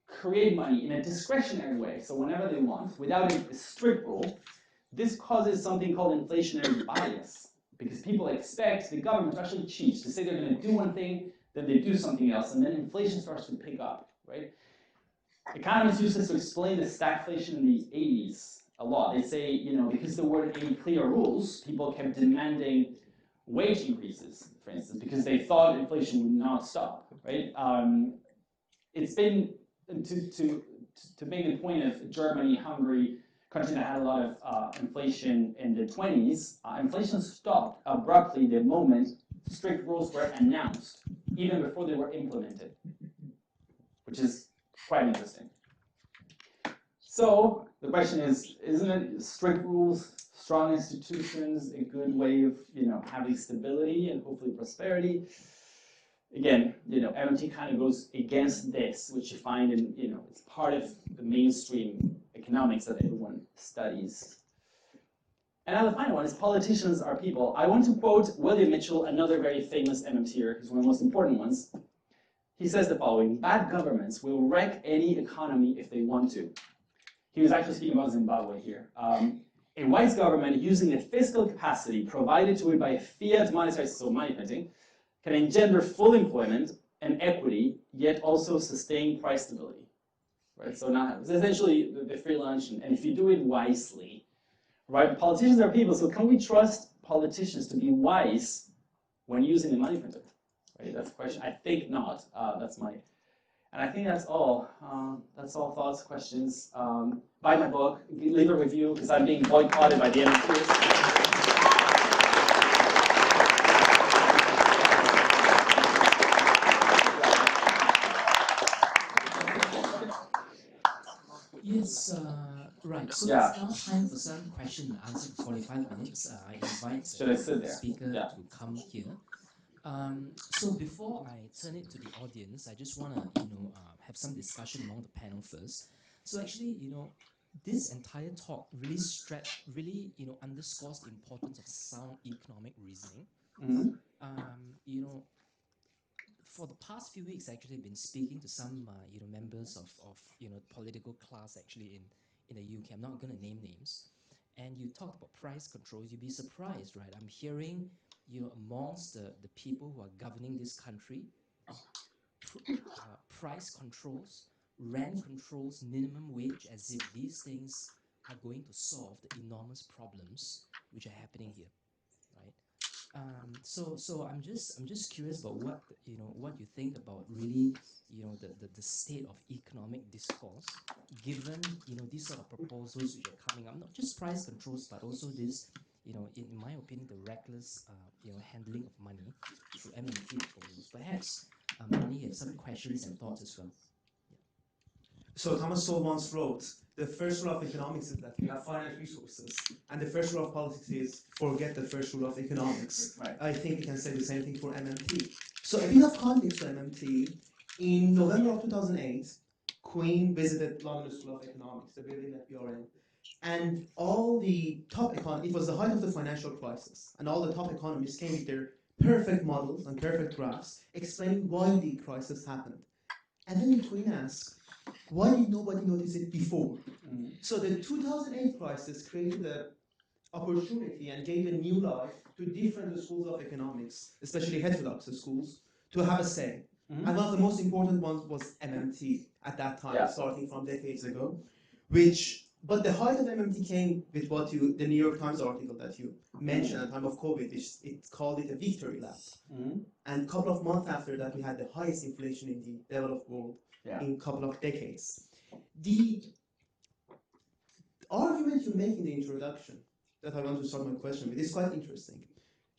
create money in a discretionary way, so whenever they want, without a strict rule, this causes something called inflationary bias, because people expect the government to actually cheat, to say they're going to do one thing, then they do something else, and then inflation starts to pick up, right? Economists use this to explain the stagflation in the 80s a lot. They say, because there weren't any clear rules, people kept demanding wage increases, for instance, because they thought inflation would not stop, right? It's been, to make the point of Germany, Hungary, country that had a lot of inflation in the 20s, inflation stopped abruptly the moment strict rules were announced, even before they were implemented, which is quite interesting. So the question is, isn't it strict rules, strong institutions, a good way of having stability and hopefully prosperity? Again, MMT kind of goes against this, which you find in, it's part of the mainstream economics that everyone studies. And now the final one is politicians are people. I want to quote William Mitchell, another very famous MMTer, who's one of the most important ones. He says the following: bad governments will wreck any economy if they want to. He was actually speaking about Zimbabwe here. A wise government using the fiscal capacity provided to it by fiat monetary, so money printing, can engender full employment and equity, yet also sustain price stability. right? So not it's essentially the free lunch, and if you do it wisely, right? Politicians are people, so can we trust politicians to be wise when using the money printer? Right? That's the question. I think not. That's my, and I think that's all. That's all thoughts, questions. Buy my book, leave a review because I'm being boycotted by the MMTers. Yes, right. So Yeah. it's now time for some question and answer for 45 minutes. I invite Should I sit the there? speaker Yeah. to come here. So before I turn it to the audience, I just want to, have some discussion among the panel first. So actually, this entire talk really, underscores the importance of sound economic reasoning. Mm-hmm. You know, for the past few weeks, actually, I've been speaking to some, members of political class actually in the UK. I'm not going to name names. And you talked about price controls. You'd be surprised, right? I'm hearing, amongst the people who are governing this country, price controls, rent controls, minimum wage, as if these things are going to solve the enormous problems which are happening here, right? So I'm just curious about what what you think about really the state of economic discourse, given these sort of proposals which are coming up, not just price controls but also this in my opinion the reckless handling of money through MMT proposals. Perhaps Mani, you have some questions and thoughts as well. So Thomas Sowell once wrote, the first rule of economics is that we have finite resources, and the first rule of politics is forget the first rule of economics. Right. I think we can say the same thing for MMT. So a bit of context for MMT. In November of 2008, Queen visited London School of Economics, the building that we are in, and all the top economists, it was the height of the financial crisis, and all the top economists came with their perfect models and perfect graphs explaining why the crisis happened. And then the Queen asked, why did nobody notice it before? Mm-hmm. So the 2008 crisis created an opportunity and gave a new life to different schools of economics, especially heterodox schools, to have a say. Mm-hmm. And one of the most important ones was MMT at that time, Yeah. starting from decades ago, but the height of MMT came with the New York Times article that you mentioned at the time of COVID, which it called it a victory lap. Mm-hmm. And a couple of months after that, we had the highest inflation in the developed world. Yeah. In a couple of decades. The argument you make in the introduction that I want to start my question with is quite interesting.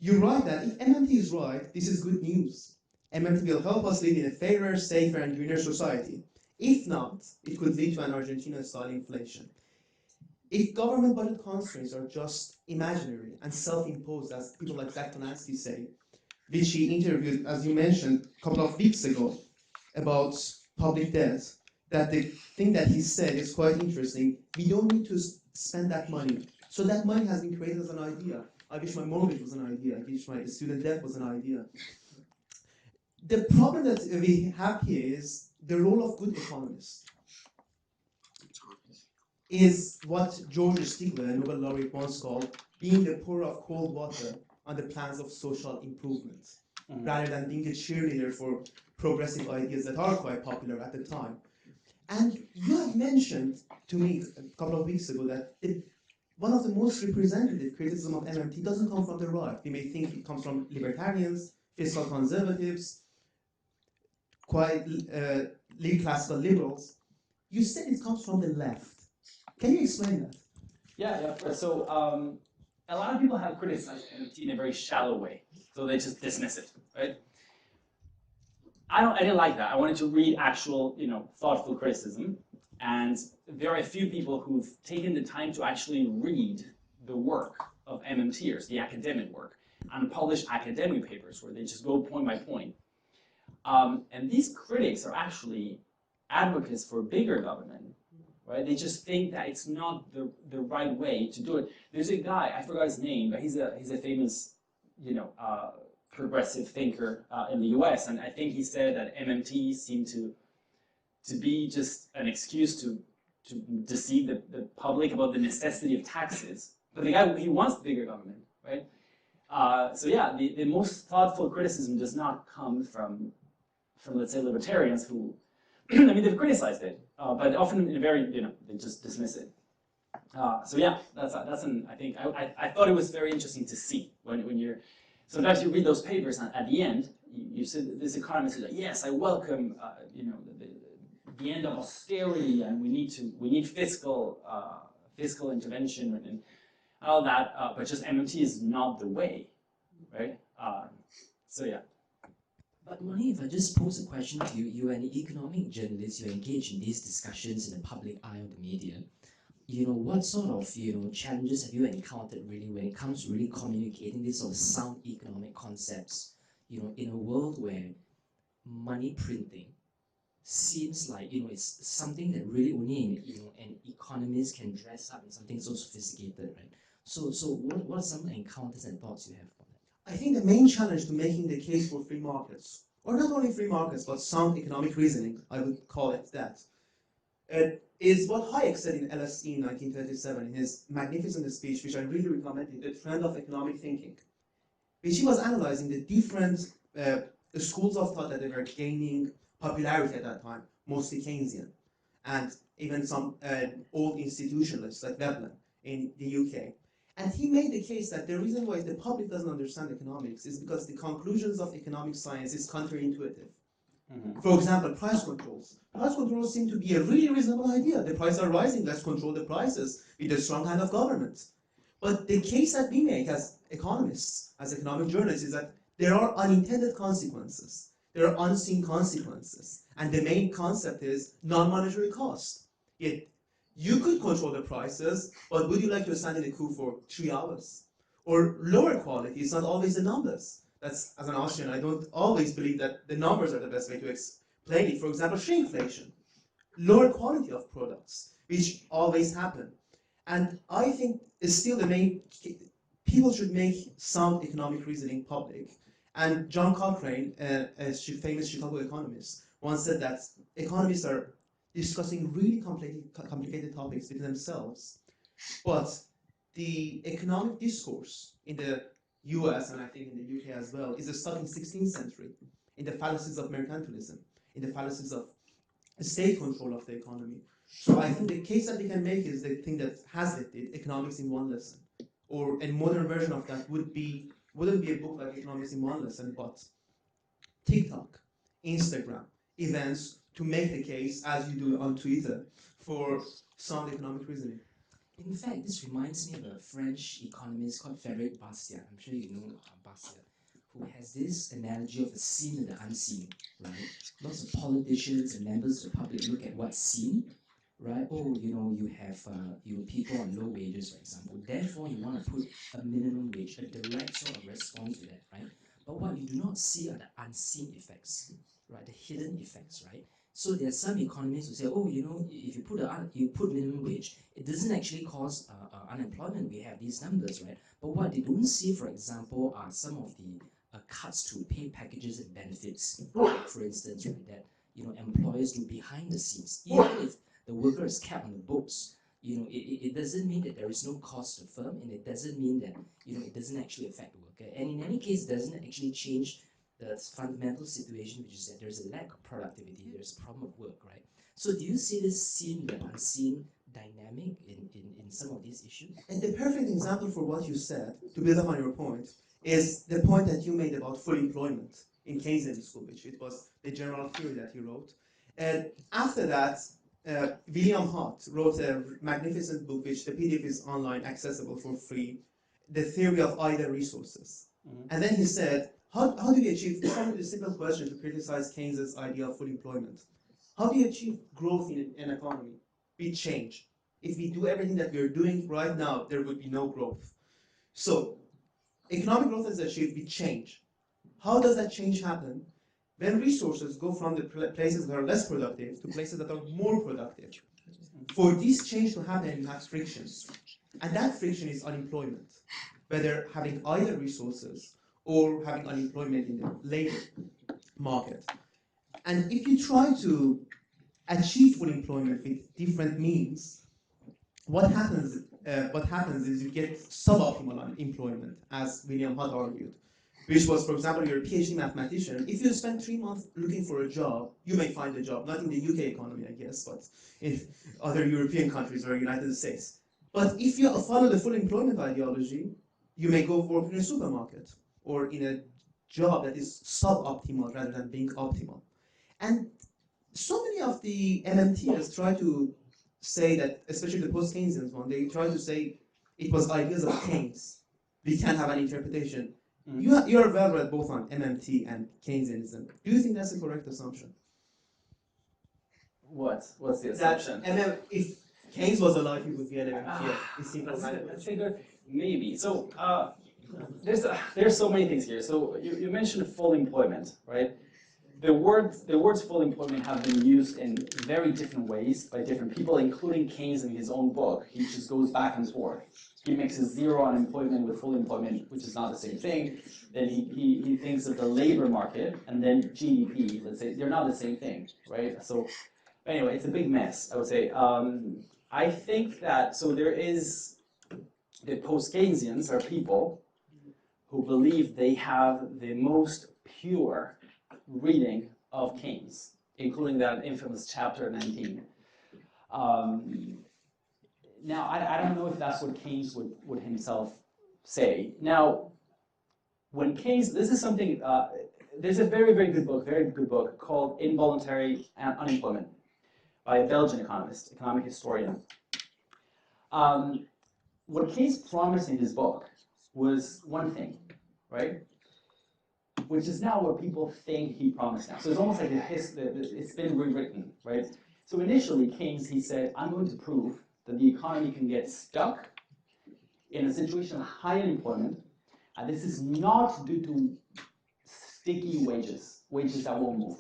You write that if MMT is right, this is good news. MMT will help us live in a fairer, safer, and greener society. If not, it could lead to an Argentina-style inflation. If government budget constraints are just imaginary and self-imposed, as people like Zack Polanski say, which he interviewed, as you mentioned, a couple of weeks ago, about public debt, that the thing that he said is quite interesting. We don't need to spend that money. So that money has been created as an idea. I wish my mortgage was an idea. I wish my student debt was an idea. The problem that we have here is the role of good economists is what George Stigler, a Nobel laureate, once called being the pour of cold water on the plans of social improvement, rather than being a cheerleader for progressive ideas that are quite popular at the time. And you have mentioned to me a couple of weeks ago that one of the most representative criticism of MMT doesn't come from the right. We may think it comes from libertarians, fiscal conservatives, quite classical liberals. You said it comes from the left. Can you explain that? Yeah. So a lot of people have criticized MMT in a very shallow way, so they just dismiss it, right? I didn't like that. I wanted to read actual, thoughtful criticism, and there are a few people who've taken the time to actually read the work of MMTers, the academic work, and publish academic papers where they just go point by point. And these critics are actually advocates for bigger government, right? They just think that it's not the right way to do it. There's a guy, I forgot his name, but he's a famous, progressive thinker in the US, and I think he said that MMT seemed to be just an excuse to deceive the public about the necessity of taxes. But the guy, he wants bigger government, right? So yeah, the most thoughtful criticism does not come from let's say libertarians who I mean, they've criticized it, but often in a very, they just dismiss it. So yeah, that's an, I think, I thought it was very interesting to see when you're, sometimes you read those papers and at the end, you said, this economist is like, yes, I welcome, the end of austerity, and we need fiscal intervention and all that, but just MMT is not the way, right? So yeah. But Moni, if I just pose a question to you, you're an economic journalist, you're engaged in these discussions in the public eye of the media. What sort of, challenges have you encountered really when it comes to really communicating these sort of sound economic concepts, in a world where money printing seems like, it's something that really only, an economist can dress up in something so sophisticated, right? So what are some encounters and thoughts you have on that? I think the main challenge to making the case for free markets, or not only free markets, but sound economic reasoning, I would call it that, is what Hayek said in LSE in 1937 in his magnificent speech, which I really recommend, The Trend of Economic Thinking, which he was analyzing the different schools of thought that they were gaining popularity at that time, mostly Keynesian, and even some old institutionalists like Veblen in the UK. And he made the case that the reason why the public doesn't understand economics is because the conclusions of economic science is counterintuitive. For example, price controls. Price controls seem to be a really reasonable idea. The prices are rising, let's control the prices with a strong hand of government. But the case that we make as economists, as economic journalists, is that there are unintended consequences. There are unseen consequences. And the main concept is non-monetary cost. Yet, you could control the prices, but would you like to stand in a queue for 3 hours? Or lower quality, it's not always the numbers. That's, as an Austrian, I don't always believe that the numbers are the best way to explain it. For example, shrinkflation, lower quality of products, which always happen. And I think it's still the main, people should make sound economic reasoning public. And John Cochrane, a famous Chicago economist, once said that economists are discussing really complicated topics with themselves. But the economic discourse in the US, and I think in the UK as well, is stuck in 16th century, in the fallacies of mercantilism, in the fallacies of state control of the economy. So I think the case that we can make is the thing that has it, Economics in One Lesson. Or a modern version of that wouldn't be a book like Economics in One Lesson, but TikTok, Instagram, events to make the case, as you do on Twitter, for sound economic reasoning. In fact, this reminds me of a French economist called Frédéric Bastiat. I'm sure you know Bastiat, who has this analogy of the seen and the unseen, right? Lots of politicians and members of the public look at what's seen, right? Oh, you have people on low wages, for example. Therefore, you want to put a minimum wage, a direct sort of response to that, right? But what you do not see are the unseen effects, right? The hidden effects, right? So there are some economists who say, oh, if you put minimum wage, it doesn't actually cause unemployment. We have these numbers, right? But what they don't see, for example, are some of the cuts to pay packages and benefits, for instance, right, that employers do behind the scenes. Even if the worker is kept on the books, it doesn't mean that there is no cost to the firm, and it doesn't mean that it doesn't actually affect the worker. And in any case, it doesn't actually change the fundamental situation, which is that there's a lack of productivity, there's a problem of work, right? So do you see this seen and unseen dynamic in some of these issues? And the perfect example for what you said, to build up on your point, is the point that you made about full employment in Keynesian school, which it was the general theory that he wrote. And after that, William Hart wrote a magnificent book, which the PDF is online, accessible for free, The Theory of Either Resources. And then he said, how do we achieve, this is a simple question to criticize Keynes' idea of full employment. How do you achieve growth in an economy? We change. If we do everything that we're doing right now, there would be no growth. So, economic growth is achieved with change. How does that change happen? When resources go from the places that are less productive to places that are more productive. For this change to happen, you have frictions. And that friction is unemployment. Whether having either resources or having unemployment in the labor market. And if you try to achieve full employment with different means, what happens is you get suboptimal employment, as William Hudd argued. which was, for example, you're a PhD mathematician. If you spend 3 months looking for a job, you may find a job, not in the UK economy, I guess, but in other European countries or United States. But if you follow the full employment ideology, you may go work in a supermarket or in a job that is suboptimal rather than being optimal. And so many of the MMTs try to say that, especially the post-Keynesians one, they try to say it was ideas of Keynes. We can have an interpretation. You are well read both on MMT and Keynesianism. Do you think that's a correct assumption? What's the That assumption? if Keynes was alive, he would be an MMT. It's simple. That's a good, maybe. So there's so many things here. So you mentioned full employment, right? The words full employment have been used in very different ways by different people, including Keynes in his own book. He just goes back and forth. He mixes zero unemployment with full employment, which is not the same thing. Then he thinks of the labor market and then GDP. Let's say they're not the same thing, right? So anyway, it's a big mess, I would say. I think that, so there is, the post-Keynesians are people who believe they have the most pure reading of Keynes, including that infamous chapter 19. Now, I don't know if that's what Keynes would himself say. Now, when Keynes, this is something, there's a very, very good book called Involuntary Unemployment by a Belgian economist, economic historian. What Keynes promised in his book was one thing, right? Which is now what people think he promised now. So it's almost like it's been rewritten, right? So initially, Keynes, he said, I'm going to prove that the economy can get stuck in a situation of high unemployment, and this is not due to sticky wages that won't move,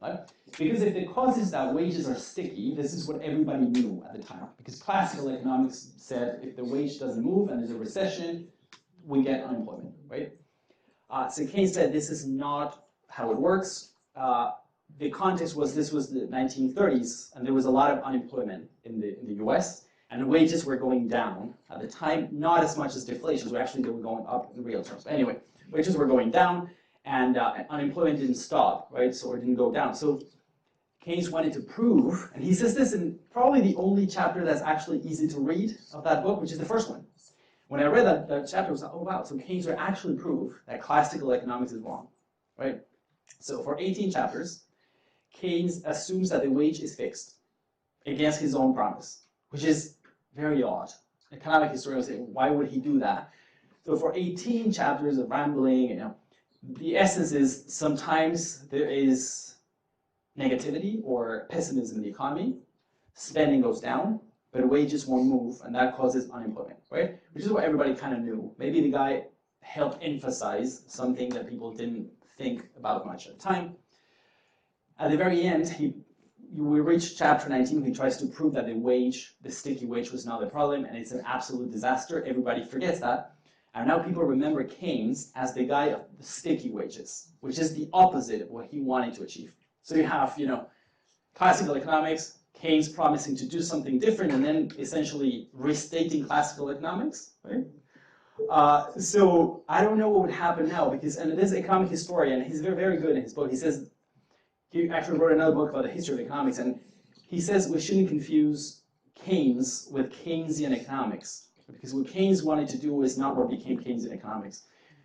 right? Because if the cause is that wages are sticky, this is what everybody knew at the time. Because classical economics said if the wage doesn't move and there's a recession, we get unemployment, right? So Keynes said this is not how it works. The context was this was the 1930s, and there was a lot of unemployment in the US, and the wages were going down at the time, not as much as deflation, so actually they were going up in real terms. But anyway, wages were going down, and unemployment didn't stop, right? So it didn't go down. So Keynes wanted to prove, and he says this in probably the only chapter that's actually easy to read of that book, which is the first one. When I read that chapter, I was like, oh wow, so Keynes would actually prove that classical economics is wrong, right? So for 18 chapters, Keynes assumes that the wage is fixed against his own promise, which is very odd. Economic historians say, why would he do that? So for 18 chapters of rambling, the essence is sometimes there is negativity or pessimism in the economy, spending goes down, but wages won't move, and that causes unemployment, right? Which is what everybody kind of knew. Maybe the guy helped emphasize something that people didn't think about much at the time. At the very end, we reach chapter 19, he tries to prove that the sticky wage was not the problem, and it's an absolute disaster. Everybody forgets that. And now people remember Keynes as the guy of the sticky wages, which is the opposite of what he wanted to achieve. So you have, classical economics, Keynes promising to do something different, and then essentially restating classical economics, right? So I don't know what would happen now, because, and this economic historian, he's very, very good in his book. He actually wrote another book about the history of economics, and he says we shouldn't confuse Keynes with Keynesian economics, because what Keynes wanted to do is not what became Keynesian economics.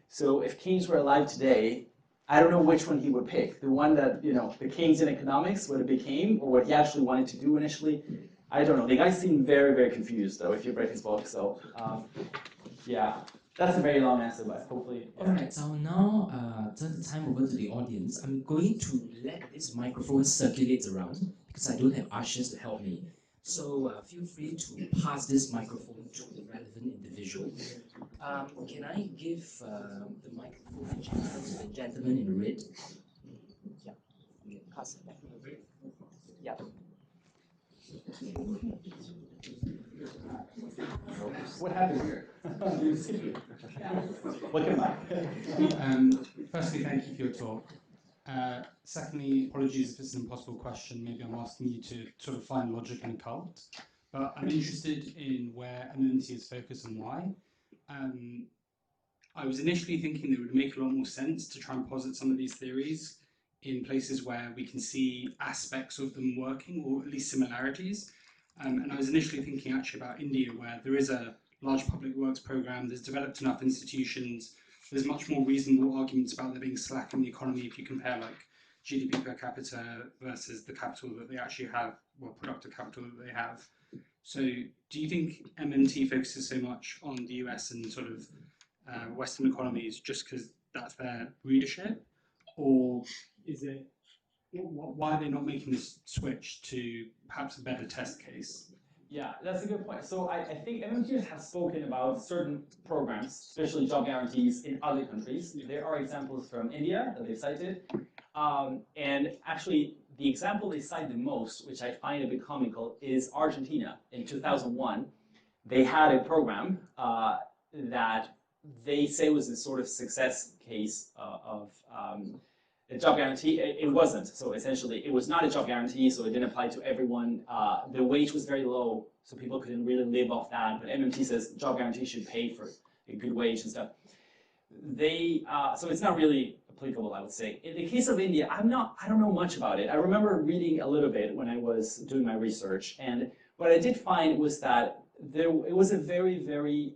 So if Keynes were alive today, I don't know which one he would pick. The one that, the Keynesian economics, what it became, or what he actually wanted to do initially. I don't know. The guy seemed very, very confused, though, if you read his book. So, yeah, that's a very long answer, but hopefully. Yeah. All right, so I'll now turn the time over to the audience. I'm going to let this microphone circulate around because I don't have ushers to help me. So feel free to pass this microphone to the relevant individual. Can I give the microphone to the gentleman in red? Yeah, pass it back. Yeah. What happened here? Welcome back. Firstly, thank you for your talk. Secondly, apologies if it's an impossible question. Maybe I'm asking you to sort of find logic in a cult. But I'm interested in where MMT is focused and why. I was initially thinking that it would make a lot more sense to try and posit some of these theories in places where we can see aspects of them working, or at least similarities. And I was initially thinking actually about India, where there is a large public works program, there's developed enough institutions, there's much more reasonable arguments about there being slack in the economy if you compare like GDP per capita versus the capital that they actually have, well, productive capital that they have. So do you think MMT focuses so much on the US and sort of Western economies just because that's their readership? Or is it, why are they not making this switch to perhaps a better test case? Yeah, that's a good point. So I think MMTers have spoken about certain programs, especially job guarantees in other countries. There are examples from India that they've cited. And actually, the example they cite the most, which I find a bit comical, is Argentina. In 2001, they had a program that they say was a sort of success case of a job guarantee. It wasn't. So essentially, it was not a job guarantee, so it didn't apply to everyone. The wage was very low, so people couldn't really live off that. But MMT says job guarantee should pay for a good wage and stuff. So it's not really applicable, I would say. In the case of India, I don't know much about it. I remember reading a little bit when I was doing my research, and what I did find was that it was a very, very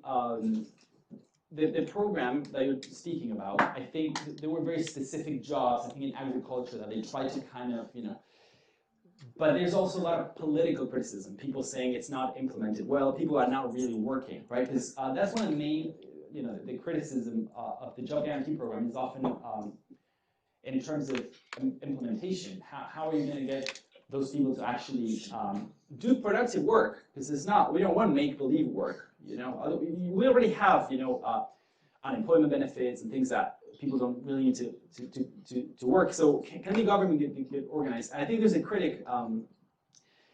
the program that you're speaking about, I think there were very specific jobs, I think in agriculture, that they tried to kind of, but there's also a lot of political criticism, people saying it's not implemented well, people are not really working, right? Because that's one of the main, the criticism of the job guarantee program is often in terms of implementation. How are you going to get those people to actually do productive work? Because we don't want make-believe work. We already have, unemployment benefits and things that people don't really need to work. So can the government get organized? And I think there's a critic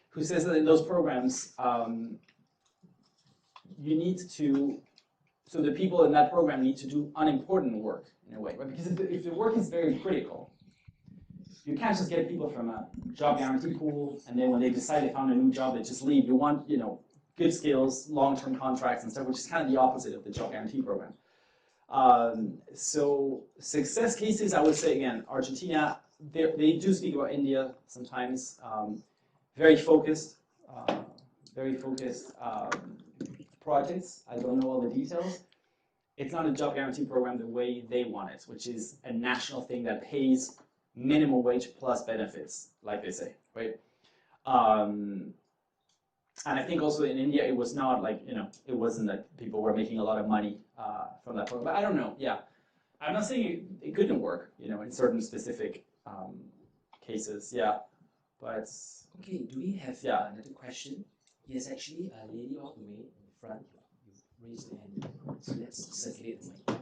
who says that in those programs, so the people in that program need to do unimportant work in a way, right? Because if the work is very critical, you can't just get people from a job guarantee pool, and then when they decide they found a new job, they just leave. You want, good skills, long-term contracts and stuff, which is kind of the opposite of the job guarantee program. So success cases, I would say, again, Argentina, they do speak about India sometimes, very focused projects. I don't know all the details. It's not a job guarantee program the way they want it, which is a national thing that pays minimum wage plus benefits, like they say, right? And I think also in India, it was not like, it wasn't like people were making a lot of money from that program. But I don't know, yeah. I'm not saying it couldn't work, in certain specific cases, yeah. But Okay, do we have another question? Yes, actually, a lady all the way in front. You raised your hand. So let's circulate the mic.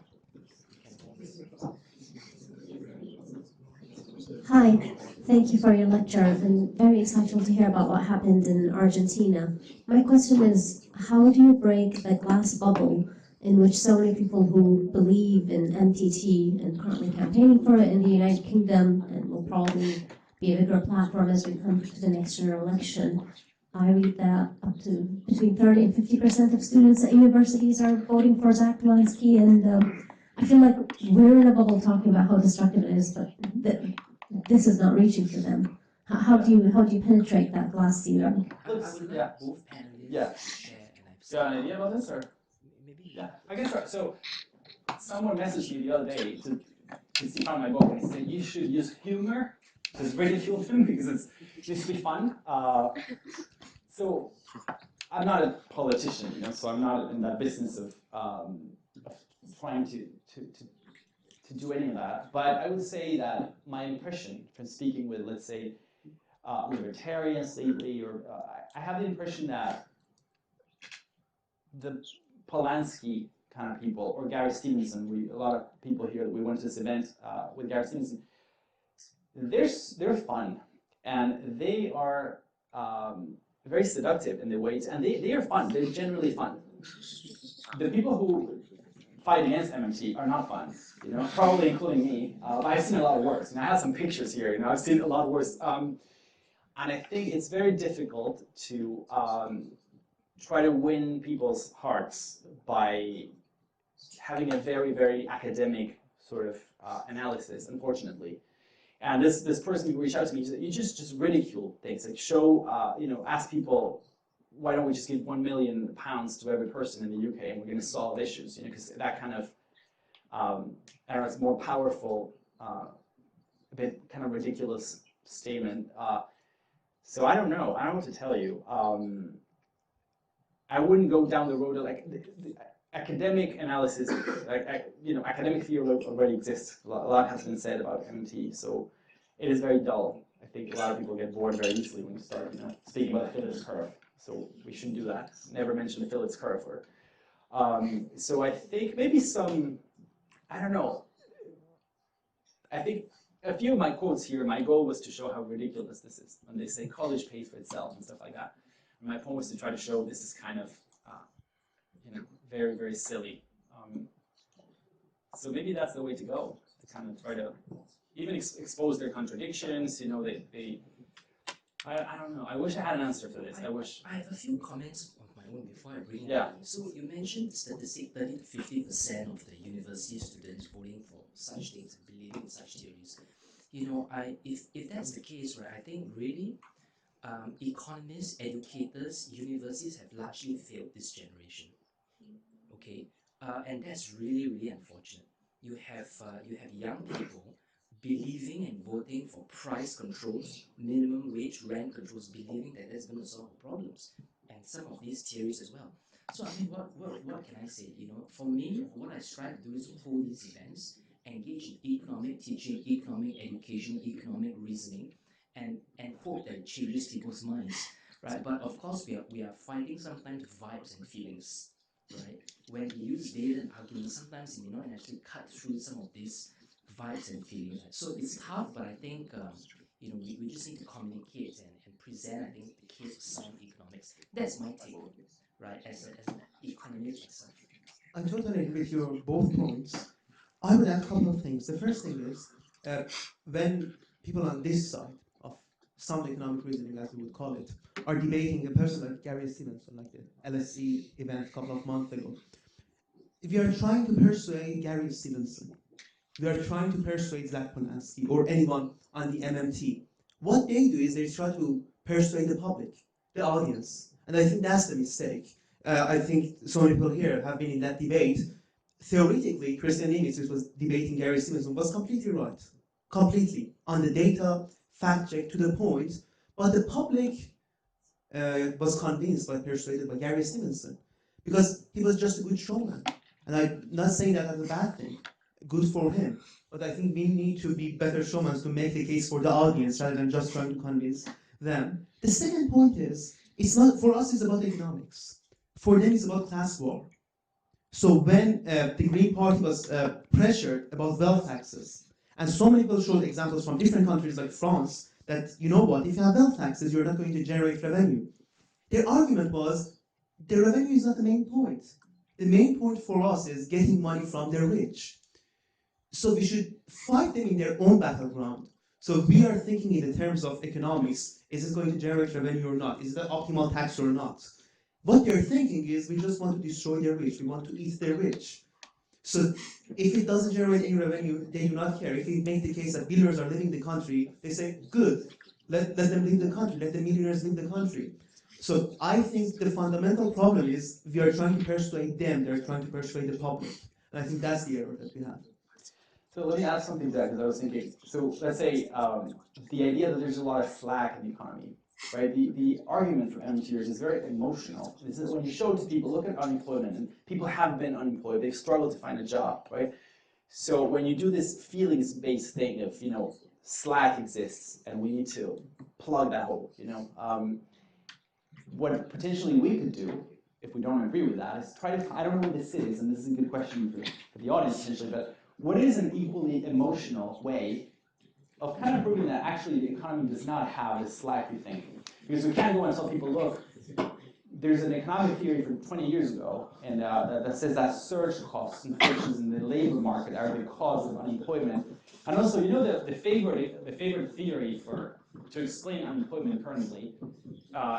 Hi, thank you for your lecture, and very exciting to hear about what happened in Argentina. My question is, how do you break the glass bubble in which so many people who believe in MTT and currently campaigning for it in the United Kingdom, and will probably be a bigger platform as we come to the next general election? I read that up to between 30 and 50% of students at universities are voting for Zack Polanski, and I feel like we're in a bubble talking about how destructive it is, but this is not reaching to them. How do you penetrate that glass ceiling? I would like both panelists to share, and I've got an idea about this, or? Maybe. Yeah, I can start. So someone messaged me the other day to see on my book, and he said you should use humor to ridicule them because it's basically fun. So I'm not a politician, so I'm not in that business of trying to do any of that. But I would say that my impression from speaking with, let's say, libertarians lately, or I have the impression that the Polanski kind of people, or Gary Stevenson, a lot of people here that we went to this event with Gary Stevenson, they're fun, and they are very seductive in their ways, and they are fun. They're generally fun. The people who fight against MMT are not fun, probably including me. I've seen a lot worse, and I have some pictures here. I've seen a lot worse, and I think it's very difficult to try to win people's hearts by having a very, very academic sort of analysis, unfortunately. And this person who reached out to me said, you just ridicule things, like show, ask people, why don't we just give £1 million to every person in the UK and we're going to solve issues, because that kind of, I don't know, it's more powerful, a bit kind of ridiculous statement. So I don't know what to tell you. I wouldn't go down the road of like, the academic analysis, academic theory already exists. A lot has been said about MMT, so it is very dull. I think a lot of people get bored very easily when you start, speaking about the Phillips curve. So we shouldn't do that. Never mention the Phillips curve. So I think maybe some, I don't know. I think a few of my quotes here, my goal was to show how ridiculous this is when they say college pays for itself and stuff like that. And my point was to try to show this is kind of, very, very silly. So maybe that's the way to go, to kind of try to even expose their contradictions. I don't know. I wish I had an answer for this. I have a few comments of my own before I bring it Yeah. in. So you mentioned the statistic 30 to 50% of the university students voting for such things and believing in such theories. If that's the case, right, I think really economists, educators, universities have largely failed this generation. Okay, and that's really, really unfortunate. You have young people believing and voting for price controls, minimum wage, rent controls, believing that that's going to solve the problems, and some of these theories as well. So I mean, what can I say? For me, what I strive to do is to hold these events, engage in economic teaching, economic education, economic reasoning, and hope that it changes people's minds, right? But of course, we are fighting sometimes vibes and feelings, right? When we use data and arguments, sometimes it may not actually cut through some of these vibes and feelings. Right? So it's tough, but I think we just need to communicate and present, I think, the case of sound economics. That's my take, right? As an economist myself. I totally agree with your both points. I would add a couple of things. The first thing is, when people on this side of sound economic reasoning, as we would call it, are debating a person like Gary Stevenson, like the LSE event a couple of months ago, if you are trying to persuade Gary Stevenson, we are trying to persuade Zack Polanski or anyone on the MMT, what they do is they try to persuade the public, the audience. And I think that's the mistake. I think so many people here have been in that debate. Theoretically, Christian Nimitz, who was debating Gary Stevenson, was completely right. Completely. On the data, fact check, to the point. But the public was convinced persuaded by Gary Stevenson. Because he was just a good showman. And I'm not saying that as a bad thing. Good for him. But I think we need to be better showmen to make the case for the audience rather than just trying to convince them. The second point is, it's not, for us, it's about economics. For them, it's about class war. So when the Green Party was pressured about wealth taxes, and so many people showed examples from different countries like France, that, you know what, if you have wealth taxes, you're not going to generate revenue. Their argument was, the revenue is not the main point. The main point for us is getting money from the rich. So we should fight them in their own battleground. So we are thinking in the terms of economics, is it going to generate revenue or not? Is it an optimal tax or not? What they're thinking is, we just want to destroy the rich, we want to eat the rich. So if it doesn't generate any revenue, they do not care. If we make the case that billionaires are leaving the country, they say, good, let them leave the country, let the millionaires leave the country. So I think the fundamental problem is, we are trying to persuade them, they're trying to persuade the public. And I think that's the error that we have. So let me add something to that, because I was thinking, so let's say the idea that there's a lot of slack in the economy, right? The argument for MMTers is very emotional. This is when you show it to people, look at unemployment, and people have been unemployed, they've struggled to find a job, right? So when you do this feelings-based thing of, slack exists, and we need to plug that hole, what potentially we could do, if we don't agree with that, is try to, I don't know what this is, and this is a good question for the audience potentially, but what is an equally emotional way of kind of proving that actually the economy does not have this slack we think? Because we can't go and tell people, look, there's an economic theory from 20 years ago, and that says that surge costs and frictions in the labor market are the cause of unemployment. And also, the favorite theory to explain unemployment currently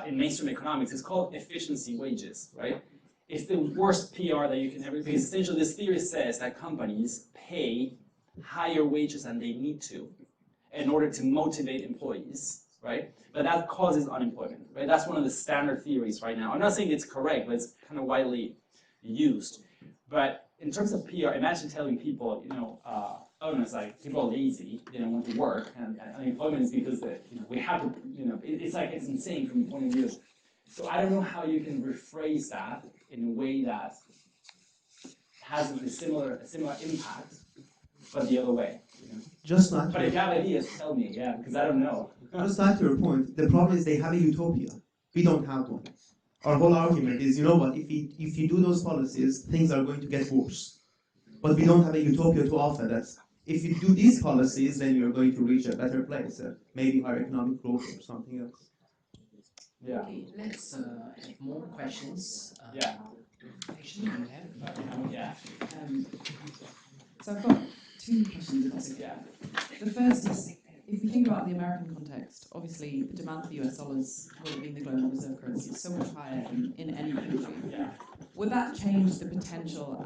in mainstream economics is called efficiency wages, right? it's the worst PR that you can ever, because essentially this theory says that companies pay higher wages than they need to in order to motivate employees, right? But that causes unemployment, right? That's one of the standard theories right now. I'm not saying it's correct, but it's kind of widely used. But in terms of PR, imagine telling people, oh, no, it's like people are lazy, they don't want to work, and unemployment is because we have to, it's insane from the point of view. So I don't know how you can rephrase that in a way that has a similar impact, but the other way. Just like But if you have ideas, tell me, yeah, because I don't know. just like to your point, the problem is they have a utopia. We don't have one. Our whole argument is, you know what, if you do those policies, things are going to get worse. But we don't have a utopia to offer that. If you do these policies, then you're going to reach a better place, maybe higher economic growth or something else. Yeah. Okay, let's have more questions. Yeah. Actually, you have. Yeah. So I've got two questions, if that's okay. Yeah. The first is, if we think about the American context, obviously the demand for US dollars would have been the global reserve currency so much higher in any country. Yeah. Would that change the potential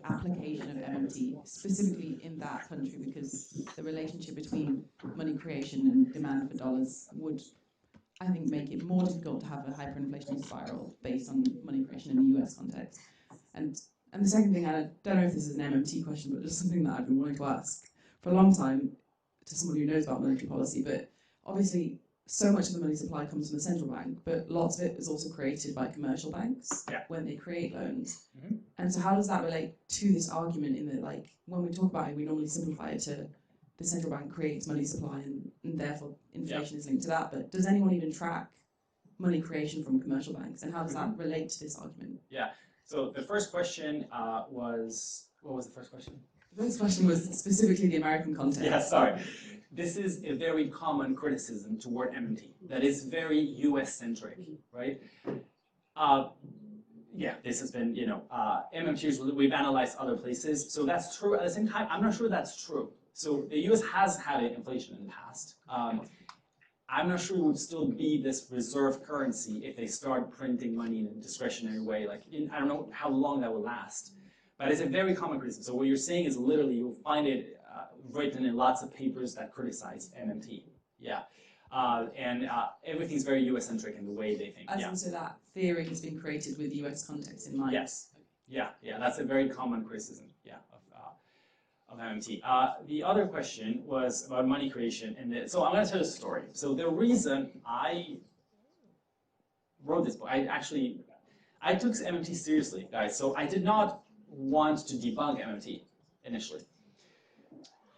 application of MMT, specifically in that country, because the relationship between money creation and demand for dollars would, I think, make it more difficult to have a hyperinflationary spiral based on money creation in the US context? And the second thing, I don't know if this is an MMT question, but just something that I've been wanting to ask for a long time to someone who knows about monetary policy, but obviously so much of the money supply comes from the central bank, but lots of it is also created by commercial banks when they create loans. Mm-hmm. And so how does that relate to this argument in that, like, when we talk about it, we normally simplify it to the central bank creates money supply and therefore inflation is linked to that, but does anyone even track money creation from commercial banks, and how does that relate to this argument? Yeah. So the first question was, what was the first question? The first question was specifically the American context. Yeah, sorry. This is a very common criticism toward MMT. That is very US-centric, right? Yeah, this has been, MMTs, we've analyzed other places, so that's true. At the same time, I'm not sure that's true. So the US has had inflation in the past. I'm not sure it would still be this reserve currency if they start printing money in a discretionary way. I don't know how long that will last. But it's a very common criticism. So what you're saying is literally, you'll find it written in lots of papers that criticize MMT. Yeah. And everything's very US-centric in the way they think. As in, so that theory has been created with US context in mind? Yes. Yeah, that's a very common criticism, of MMT. The other question was about money creation. So I'm going to tell you a story. So the reason I wrote this book, I took MMT seriously, guys. So I did not want to debunk MMT initially.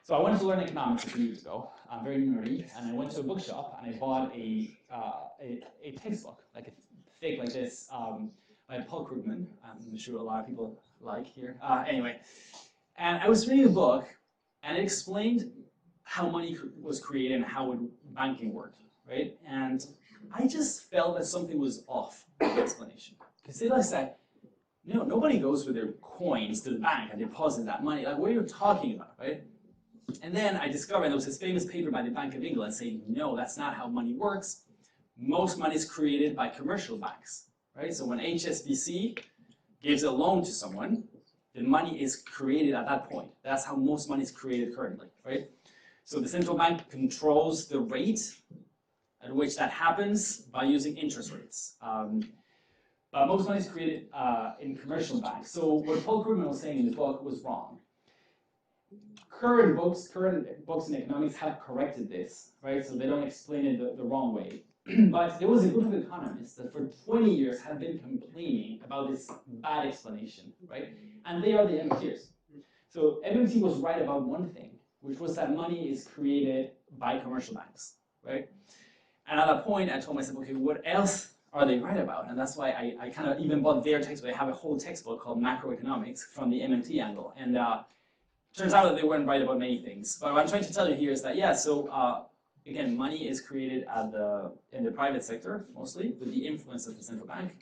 So I wanted to learn economics a few years ago. I'm very nerdy, and I went to a bookshop and I bought a textbook, like a thick like this, by Paul Krugman. I'm sure a lot of people like here. Anyway, and I was reading the book, and it explained how money was created and how banking worked, right? And I just felt that something was off with the explanation. Because they said, no, nobody goes with their coins to the bank and deposit that money. Like, what are you talking about, right? And then I discovered there was this famous paper by the Bank of England saying, no, that's not how money works. Most money is created by commercial banks, right? So when HSBC gives a loan to someone, the money is created at that point. That's how most money is created currently, right? So the central bank controls the rate at which that happens by using interest rates. But most money is created in commercial banks. So what Paul Krugman was saying in the book was wrong. Current books in economics have corrected this, right? So they don't explain it the wrong way. But there was a group of economists that for 20 years have been complaining about this bad explanation, right? And they are the MMTers. So MMT was right about one thing, which was that money is created by commercial banks, right? And at that point, I told myself, okay, what else are they right about? And that's why I kind of even bought their textbook. They have a whole textbook called Macroeconomics from the MMT angle. And turns out that they weren't right about many things. But what I'm trying to tell you here is that, again, money is created in the private sector, mostly, with the influence of the central bank.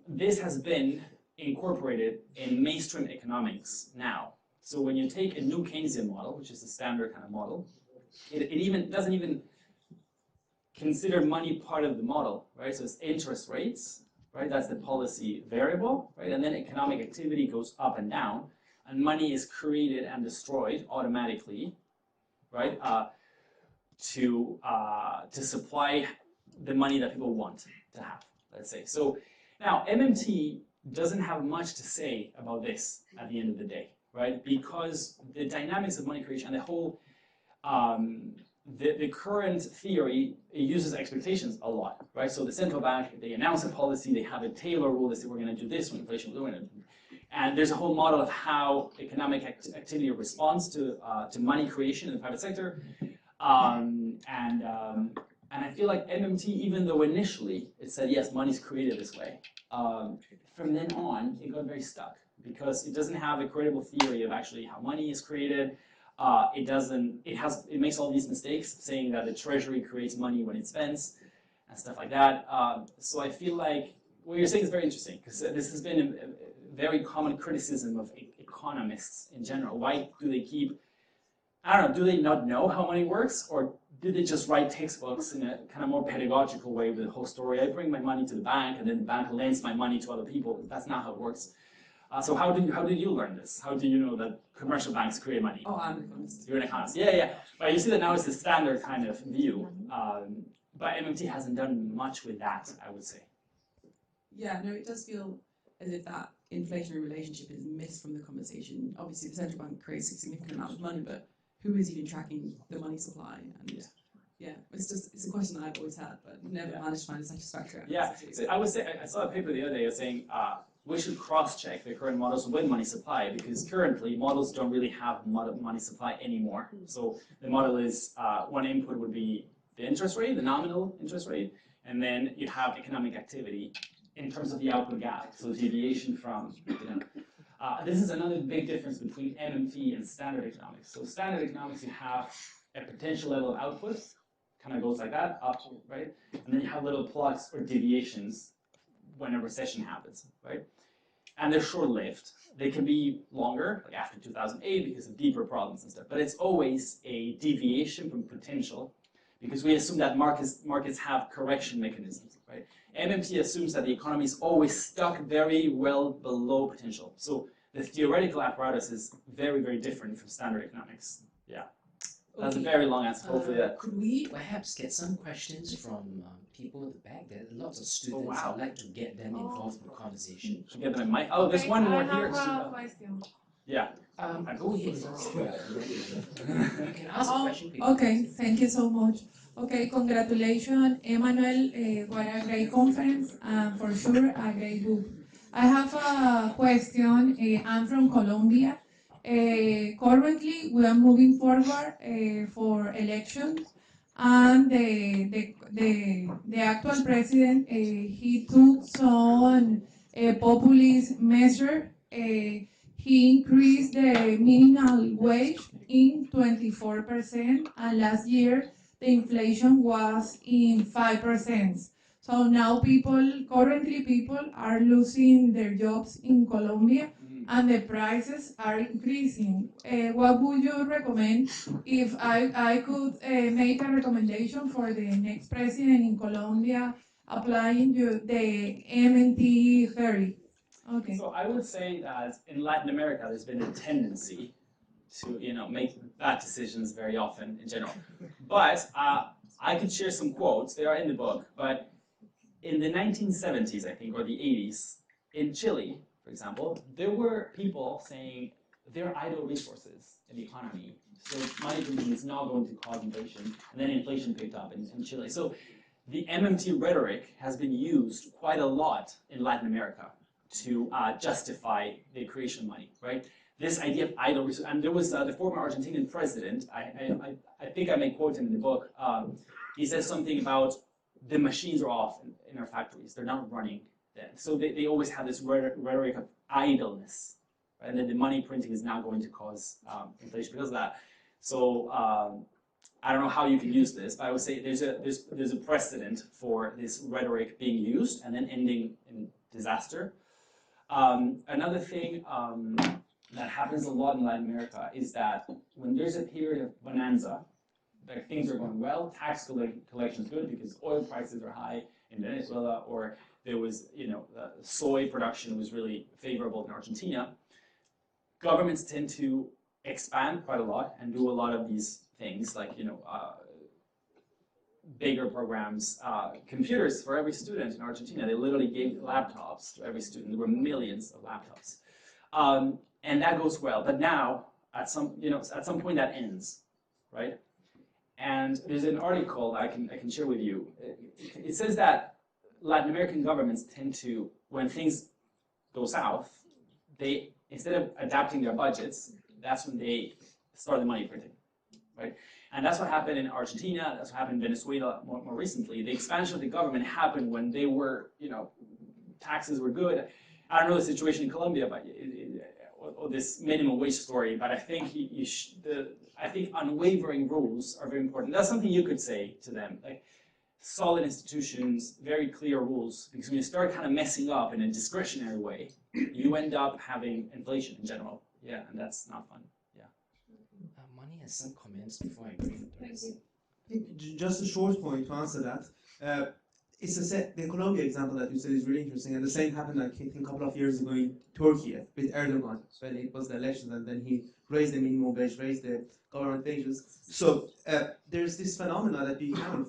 This has been incorporated in mainstream economics now. So when you take a new Keynesian model, which is the standard kind of model, it doesn't even consider money part of the model, right? So it's interest rates right? That's the policy variable, right? And then economic activity goes up and down, and money is created and destroyed automatically, right? To supply the money that people want to have, let's say. So now MMT doesn't have much to say about this at the end of the day, right? Because the dynamics of money creation and the whole the current theory, it uses expectations a lot, right? So the central bank, they announce a policy, they have a Taylor rule, they say we're going to do this when inflation will do it. And there's a whole model of how economic activity responds to money creation in the private sector. And I feel like MMT, even though initially it said, yes, money's created this way, from then on, it got very stuck because it doesn't have a credible theory of actually how money is created. It makes all these mistakes, saying that the treasury creates money when it spends and stuff like that. So I feel like what you're saying is very interesting because this has been a very common criticism of economists in general. Why do they keep, I don't know, do they not know how money works, or did they just write textbooks in a kind of more pedagogical way with the whole story? I bring my money to the bank and then the bank lends my money to other people. That's not how it works. So how did you learn this? How do you know that commercial banks create money? Oh, I'm an economist. You're an economist. Yeah. But you see that now it's the standard kind of view. But MMT hasn't done much with that, I would say. Yeah, no, it does feel as if that inflationary relationship is missed from the conversation. Obviously, the central bank creates a significant amount of money, but who is even tracking the money supply? And yeah, it's a question that I've always had, but never managed to find a satisfactory answer. Yeah, so I would say, I saw a paper the other day saying we should cross-check the current models with money supply, because currently models don't really have money supply anymore. So the model is one input would be the interest rate, the nominal interest rate, and then you have economic activity in terms of the output gap, so deviation from, this is another big difference between MMT and standard economics. So standard economics, you have a potential level of output, kind of goes like that, up, right? And then you have little plugs or deviations when a recession happens, right? And they're short-lived. They can be longer, like after 2008, because of deeper problems and stuff. But it's always a deviation from potential, because we assume that markets have correction mechanisms, right? MMT assumes that the economy is always stuck very well below potential. So the theoretical apparatus is very, very different from standard economics. Yeah. That's a very long answer. Hopefully that. Could we perhaps get some questions from people at the back? There are lots of students. wow. I'd like to get them involved in the conversation. Should get them in mic. Oh, there's one more here. I have a question. Yeah. Go ahead. You can ask a question, please. Okay, thank you so much. Okay, congratulations, Emmanuel. What a great conference, and for sure a great book. I have a question. I'm from Colombia. Currently, we are moving forward for elections, and the actual president he took some populist measure. He increased the minimum wage in 24%, and last year the inflation was in 5%. So now currently people are losing their jobs in Colombia, and the prices are increasing. What would you recommend if I could make a recommendation for the next president in Colombia applying the MNT theory? Okay. So I would say that in Latin America, there's been a tendency to, make bad decisions very often in general. But I could share some quotes. They are in the book. But in the 1970s, I think, or the 80s, in Chile, for example, there were people saying there are idle resources in the economy, so money printing is not going to cause inflation, and then inflation picked up in Chile. So the MMT rhetoric has been used quite a lot in Latin America to justify the creation of money, right? This idea of idle resources, and there was the former Argentinian president, I think I may quote him in the book, he says something about the machines are off in our factories, they're not running then. So they always have this rhetoric of idleness, right? And then the money printing is not going to cause inflation because of that. So I don't know how you can use this, but I would say there's a precedent for this rhetoric being used and then ending in disaster. Another thing that happens a lot in Latin America is that when there's a period of bonanza, like things are going well, tax collection is good because oil prices are high in Venezuela, or there was, soy production was really favorable in Argentina. Governments tend to expand quite a lot and do a lot of these things, like bigger programs, computers for every student in Argentina. They literally gave laptops to every student. There were millions of laptops, and that goes well. But now, at some point, that ends, right? And there's an article that I can share with you. It says that Latin American governments tend to, when things go south, they, instead of adapting their budgets, that's when they start the money printing, right? And that's what happened in Argentina. That's what happened in Venezuela more recently. The expansion of the government happened when they were, taxes were good. I don't know the situation in Colombia, but or this minimum wage story. But I think I think unwavering rules are very important. That's something you could say to them, like solid institutions, very clear rules. Because when you start kind of messing up in a discretionary way, you end up having inflation in general. Yeah, and that's not fun. Mani has some comments before I bring Just a short point to answer that. The Colombia example that you said is really interesting, and the same happened, I think, a couple of years ago in Turkey with Erdogan, when it was the elections, and then he raised the minimum wage, raised the government wages. So there's this phenomenon that became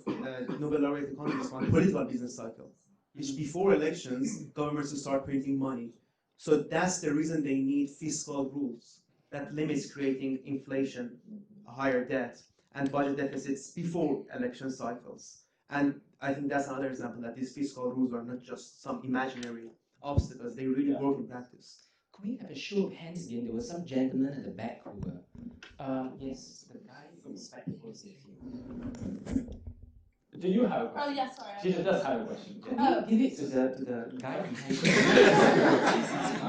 Nobel laureate economists called political business cycle, which before elections, governments will start printing money. So that's the reason they need fiscal rules that limits creating inflation, higher debt, and budget deficits before election cycles. And I think that's another example that these fiscal rules are not just some imaginary obstacles, they really work in practice. Can we have a show of hands again? There were some gentlemen at the back who were. Yes, the guy from spectacles. Do you have a question? Oh, yeah, sorry. She does have a question. Oh, give it to the guy behind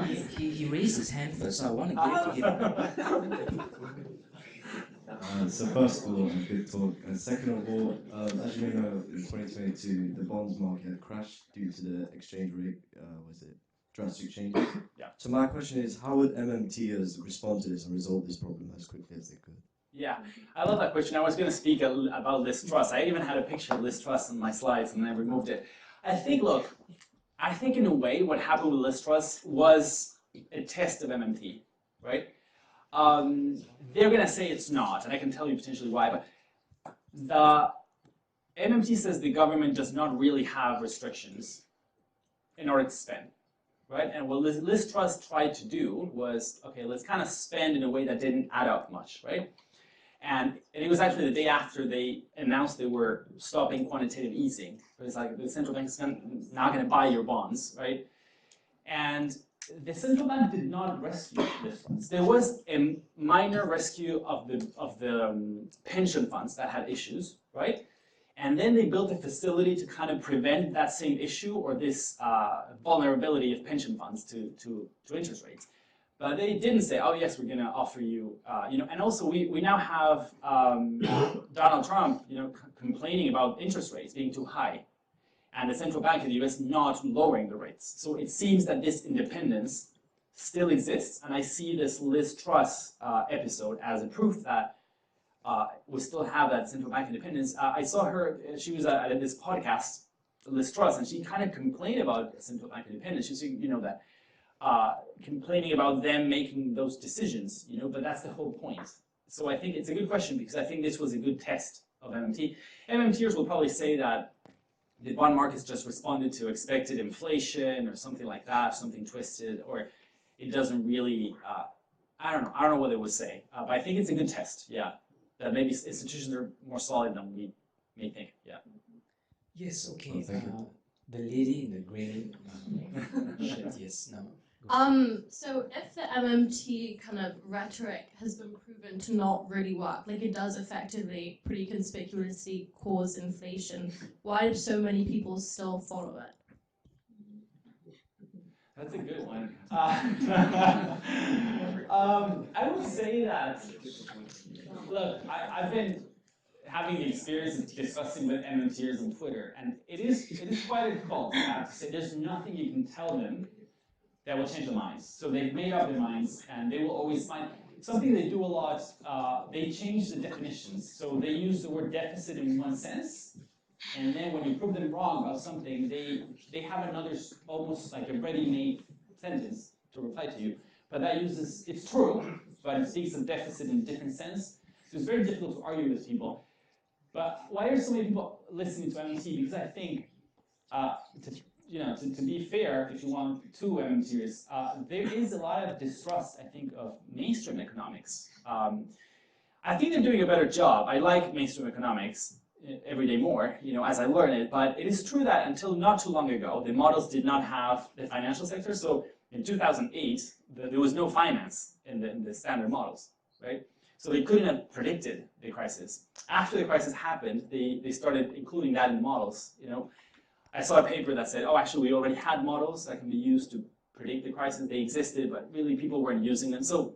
you. he raised his hand first, so I want to give it to him. So first of all, a good talk. And second of all, as you may know, in 2022, the bonds market had crashed due to the exchange rate, drastic changes. Yeah. So my question is, how would MMTers respond to this and resolve this problem as quickly as they could? Yeah, I love that question. I was going to speak about Liz Truss. I even had a picture of Liz Truss on my slides, and I removed it. I think in a way, what happened with Liz Truss was a test of MMT, right? They're going to say it's not, and I can tell you potentially why, but the MMT says the government does not really have restrictions in order to spend, right? And what Liz Truss tried to do was, okay, let's kind of spend in a way that didn't add up much, right? And it was actually the day after they announced they were stopping quantitative easing. It was like the central bank is not going to buy your bonds, right? And the central bank did not rescue the funds. There was a minor rescue of the pension funds that had issues, right? And then they built a facility to kind of prevent that same issue or this vulnerability of pension funds to interest rates. But they didn't say, oh yes, we're going to offer you, and also we now have Donald Trump, complaining about interest rates being too high, and the central bank in the US not lowering the rates. So it seems that this independence still exists, and I see this Liz Truss episode as a proof that we still have that central bank independence. I saw her, she was at this podcast, Liz Truss, and she kind of complained about central bank independence. She said, that complaining about them making those decisions, but that's the whole point. So I think it's a good question because I think this was a good test of MMT. MMTers will probably say that the bond markets just responded to expected inflation or something like that, something twisted, or it doesn't really, I don't know what they would say, but I think it's a good test, yeah, that maybe institutions are more solid than we may think, yeah. Yes, okay, the lady in the grey shirt, yes, no. So if the MMT kind of rhetoric has been proven to not really work, like it does effectively pretty conspicuously cause inflation, why do so many people still follow it? That's a good one. I would say that, look, I've been having the experience of discussing with MMTers on Twitter, and it is quite a cult, I have to say. There's nothing you can tell them that will change their minds. So they've made up their minds, and they will always find. something they do a lot, they change the definitions. So they use the word deficit in one sense, and then when you prove them wrong about something, they have another, almost like a ready-made sentence to reply to you. But that uses, it's true, but it speaks of deficit in a different sense. So it's very difficult to argue with people. But why are so many people listening to MMT? Because I think, to be fair, if you want two MMTers, there is a lot of distrust, I think, of mainstream economics. I think they're doing a better job. I like mainstream economics every day more, as I learn it. But it is true that until not too long ago, the models did not have the financial sector. So in 2008, there was no finance in the standard models, right? So they couldn't have predicted the crisis. After the crisis happened, they started including that in the models. I saw a paper that said, oh, actually, we already had models that can be used to predict the crisis. They existed, but really people weren't using them. So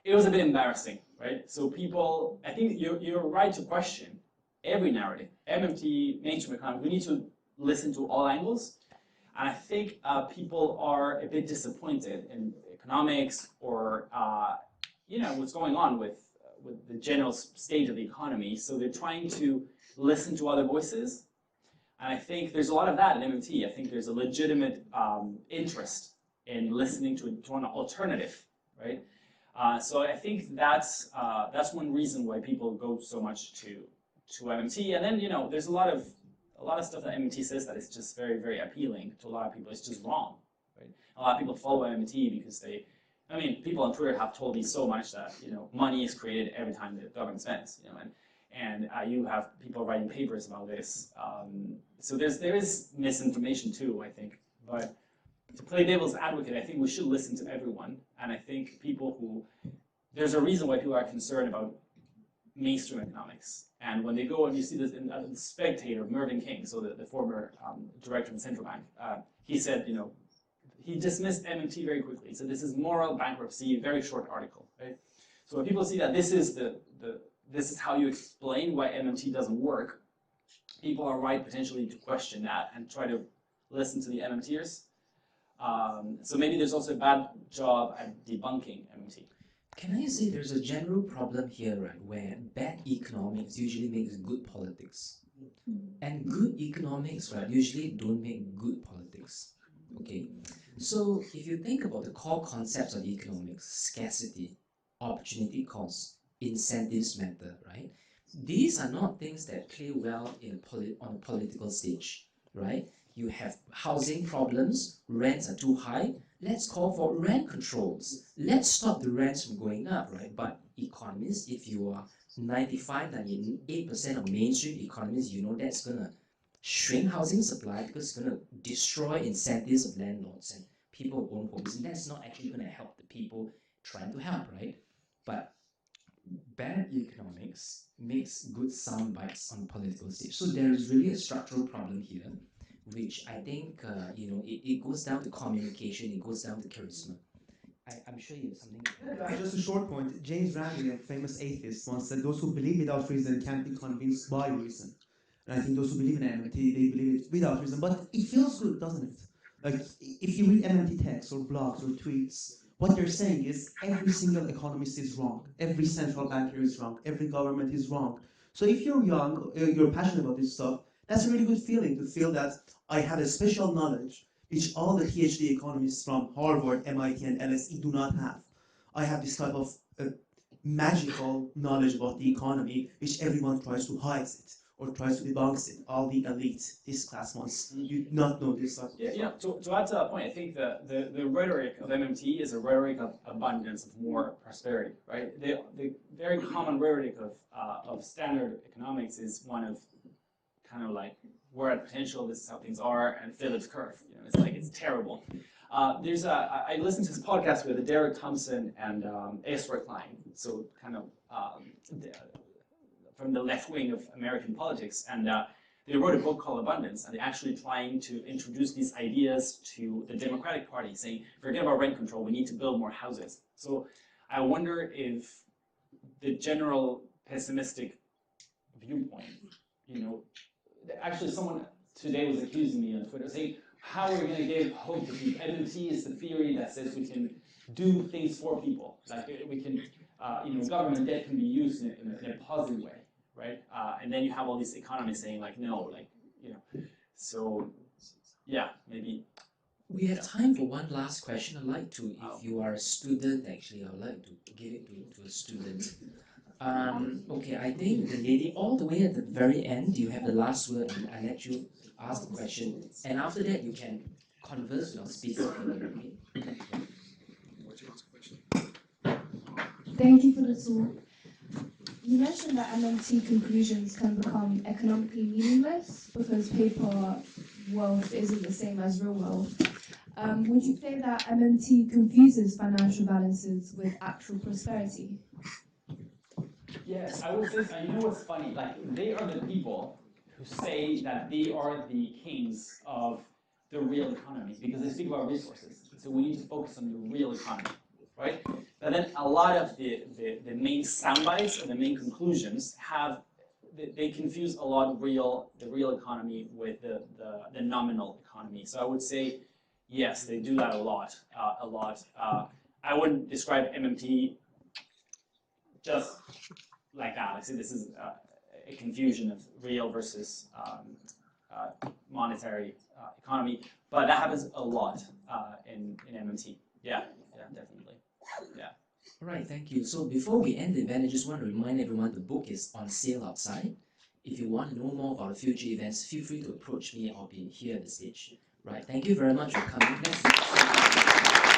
it was a bit embarrassing, right? So people, I think you're right to question every narrative. MMT, mainstream economics, we need to listen to all angles. And I think people are a bit disappointed in economics or what's going on with the general state of the economy. So they're trying to listen to other voices. And I think there's a lot of that in MMT. I think there's a legitimate interest in listening to an alternative, right? So I think that's one reason why people go so much to MMT. And then there's a lot of stuff that MMT says that is just very, very appealing to a lot of people. It's just wrong, right? A lot of people follow MMT because people on Twitter have told me so much that money is created every time the government spends, and you have people writing papers about this. So there is misinformation too, I think. But to play devil's advocate, I think we should listen to everyone, and I think there's a reason why people are concerned about mainstream economics. And when they go and you see this in The Spectator, Mervyn King, so the former director of the central bank, he said, he dismissed MMT very quickly. He said this is moral bankruptcy, very short article, right? So when people see that this is how you explain why MMT doesn't work, people are right potentially to question that and try to listen to the MMTers. So maybe there's also a bad job at debunking MMT. Can I say there's a general problem here, right, where bad economics usually makes good politics. And good economics, right, usually don't make good politics. Okay? So if you think about the core concepts of economics, scarcity, opportunity cost, incentives matter, right? These are not things that play well on a political stage, right? You have housing problems, rents are too high, let's call for rent controls. Let's stop the rents from going up, right? But economists, if you are 98% of mainstream economists, that's going to shrink housing supply because it's going to destroy incentives of landlords and people who own homes. And that's not actually going to help the people trying to help, right? But bad economics makes good sound bites on the political stage. So there is really a structural problem here, which I think, it goes down to communication, it goes down to charisma. I'm sure you have something. Just a short point. James Randi, a famous atheist, once said, those who believe without reason can't be convinced by reason. And I think those who believe in MMT, they believe it without reason. But it feels good, doesn't it? Like, if you read MMT texts or blogs or tweets, what they're saying is every single economist is wrong. Every central banker is wrong. Every government is wrong. So if you're young, you're passionate about this stuff, that's a really good feeling to feel that I have a special knowledge which all the PhD economists from Harvard, MIT, and LSE do not have. I have this type of magical knowledge about the economy, which everyone tries to hide it or tries to debunk it. All the elite, this class ones, you not know this stuff. Yeah, to add to that point, I think the rhetoric of MMT is a rhetoric of abundance, of more prosperity, right? The very common rhetoric of standard economics is one of kind of like, we're at potential, this is how things are, and Phillips curve. It's like, it's terrible. I listened to this podcast with Derek Thompson and Ezra Klein, so kind of from the left wing of American politics, and they wrote a book called Abundance, and they're actually trying to introduce these ideas to the Democratic Party, saying, forget about rent control, we need to build more houses. So I wonder if the general pessimistic viewpoint, actually someone today was accusing me on Twitter, saying, how are we going to give hope to people? MMT is the theory that says we can do things for people. Like we can, government debt can be used in a positive way, right? And then you have all these economists saying like, no, like, so yeah, maybe. We have time for one last question. I'd like to, if you are a student, actually, I would like to give it to a student. Okay, I think the lady all the way at the very end, you have the last word, and I let you ask the question. And after that, you can converse with our speaker. Okay? Thank you for the talk. You mentioned that MMT conclusions can become economically meaningless because paper wealth isn't the same as real wealth. Would you say that MMT confuses financial balances with actual prosperity? Yes, I would say so. You know what's funny? Like, they are the people who say that they are the kings of the real economy because they speak about resources. So we need to focus on the real economy, right? But then a lot of the main sound bites or the main conclusions they confuse a lot the real economy with the nominal economy. So I would say, yes, they do that a lot. I wouldn't describe MMT just like that. I say this is a confusion of real versus monetary economy, but that happens a lot in MMT. Yeah, definitely. Yeah. All right, thank you. So before we end the event, I just want to remind everyone the book is on sale outside. If you want to know more about future events, feel free to approach me. I'll be here at the stage. Right, thank you very much for coming. Next.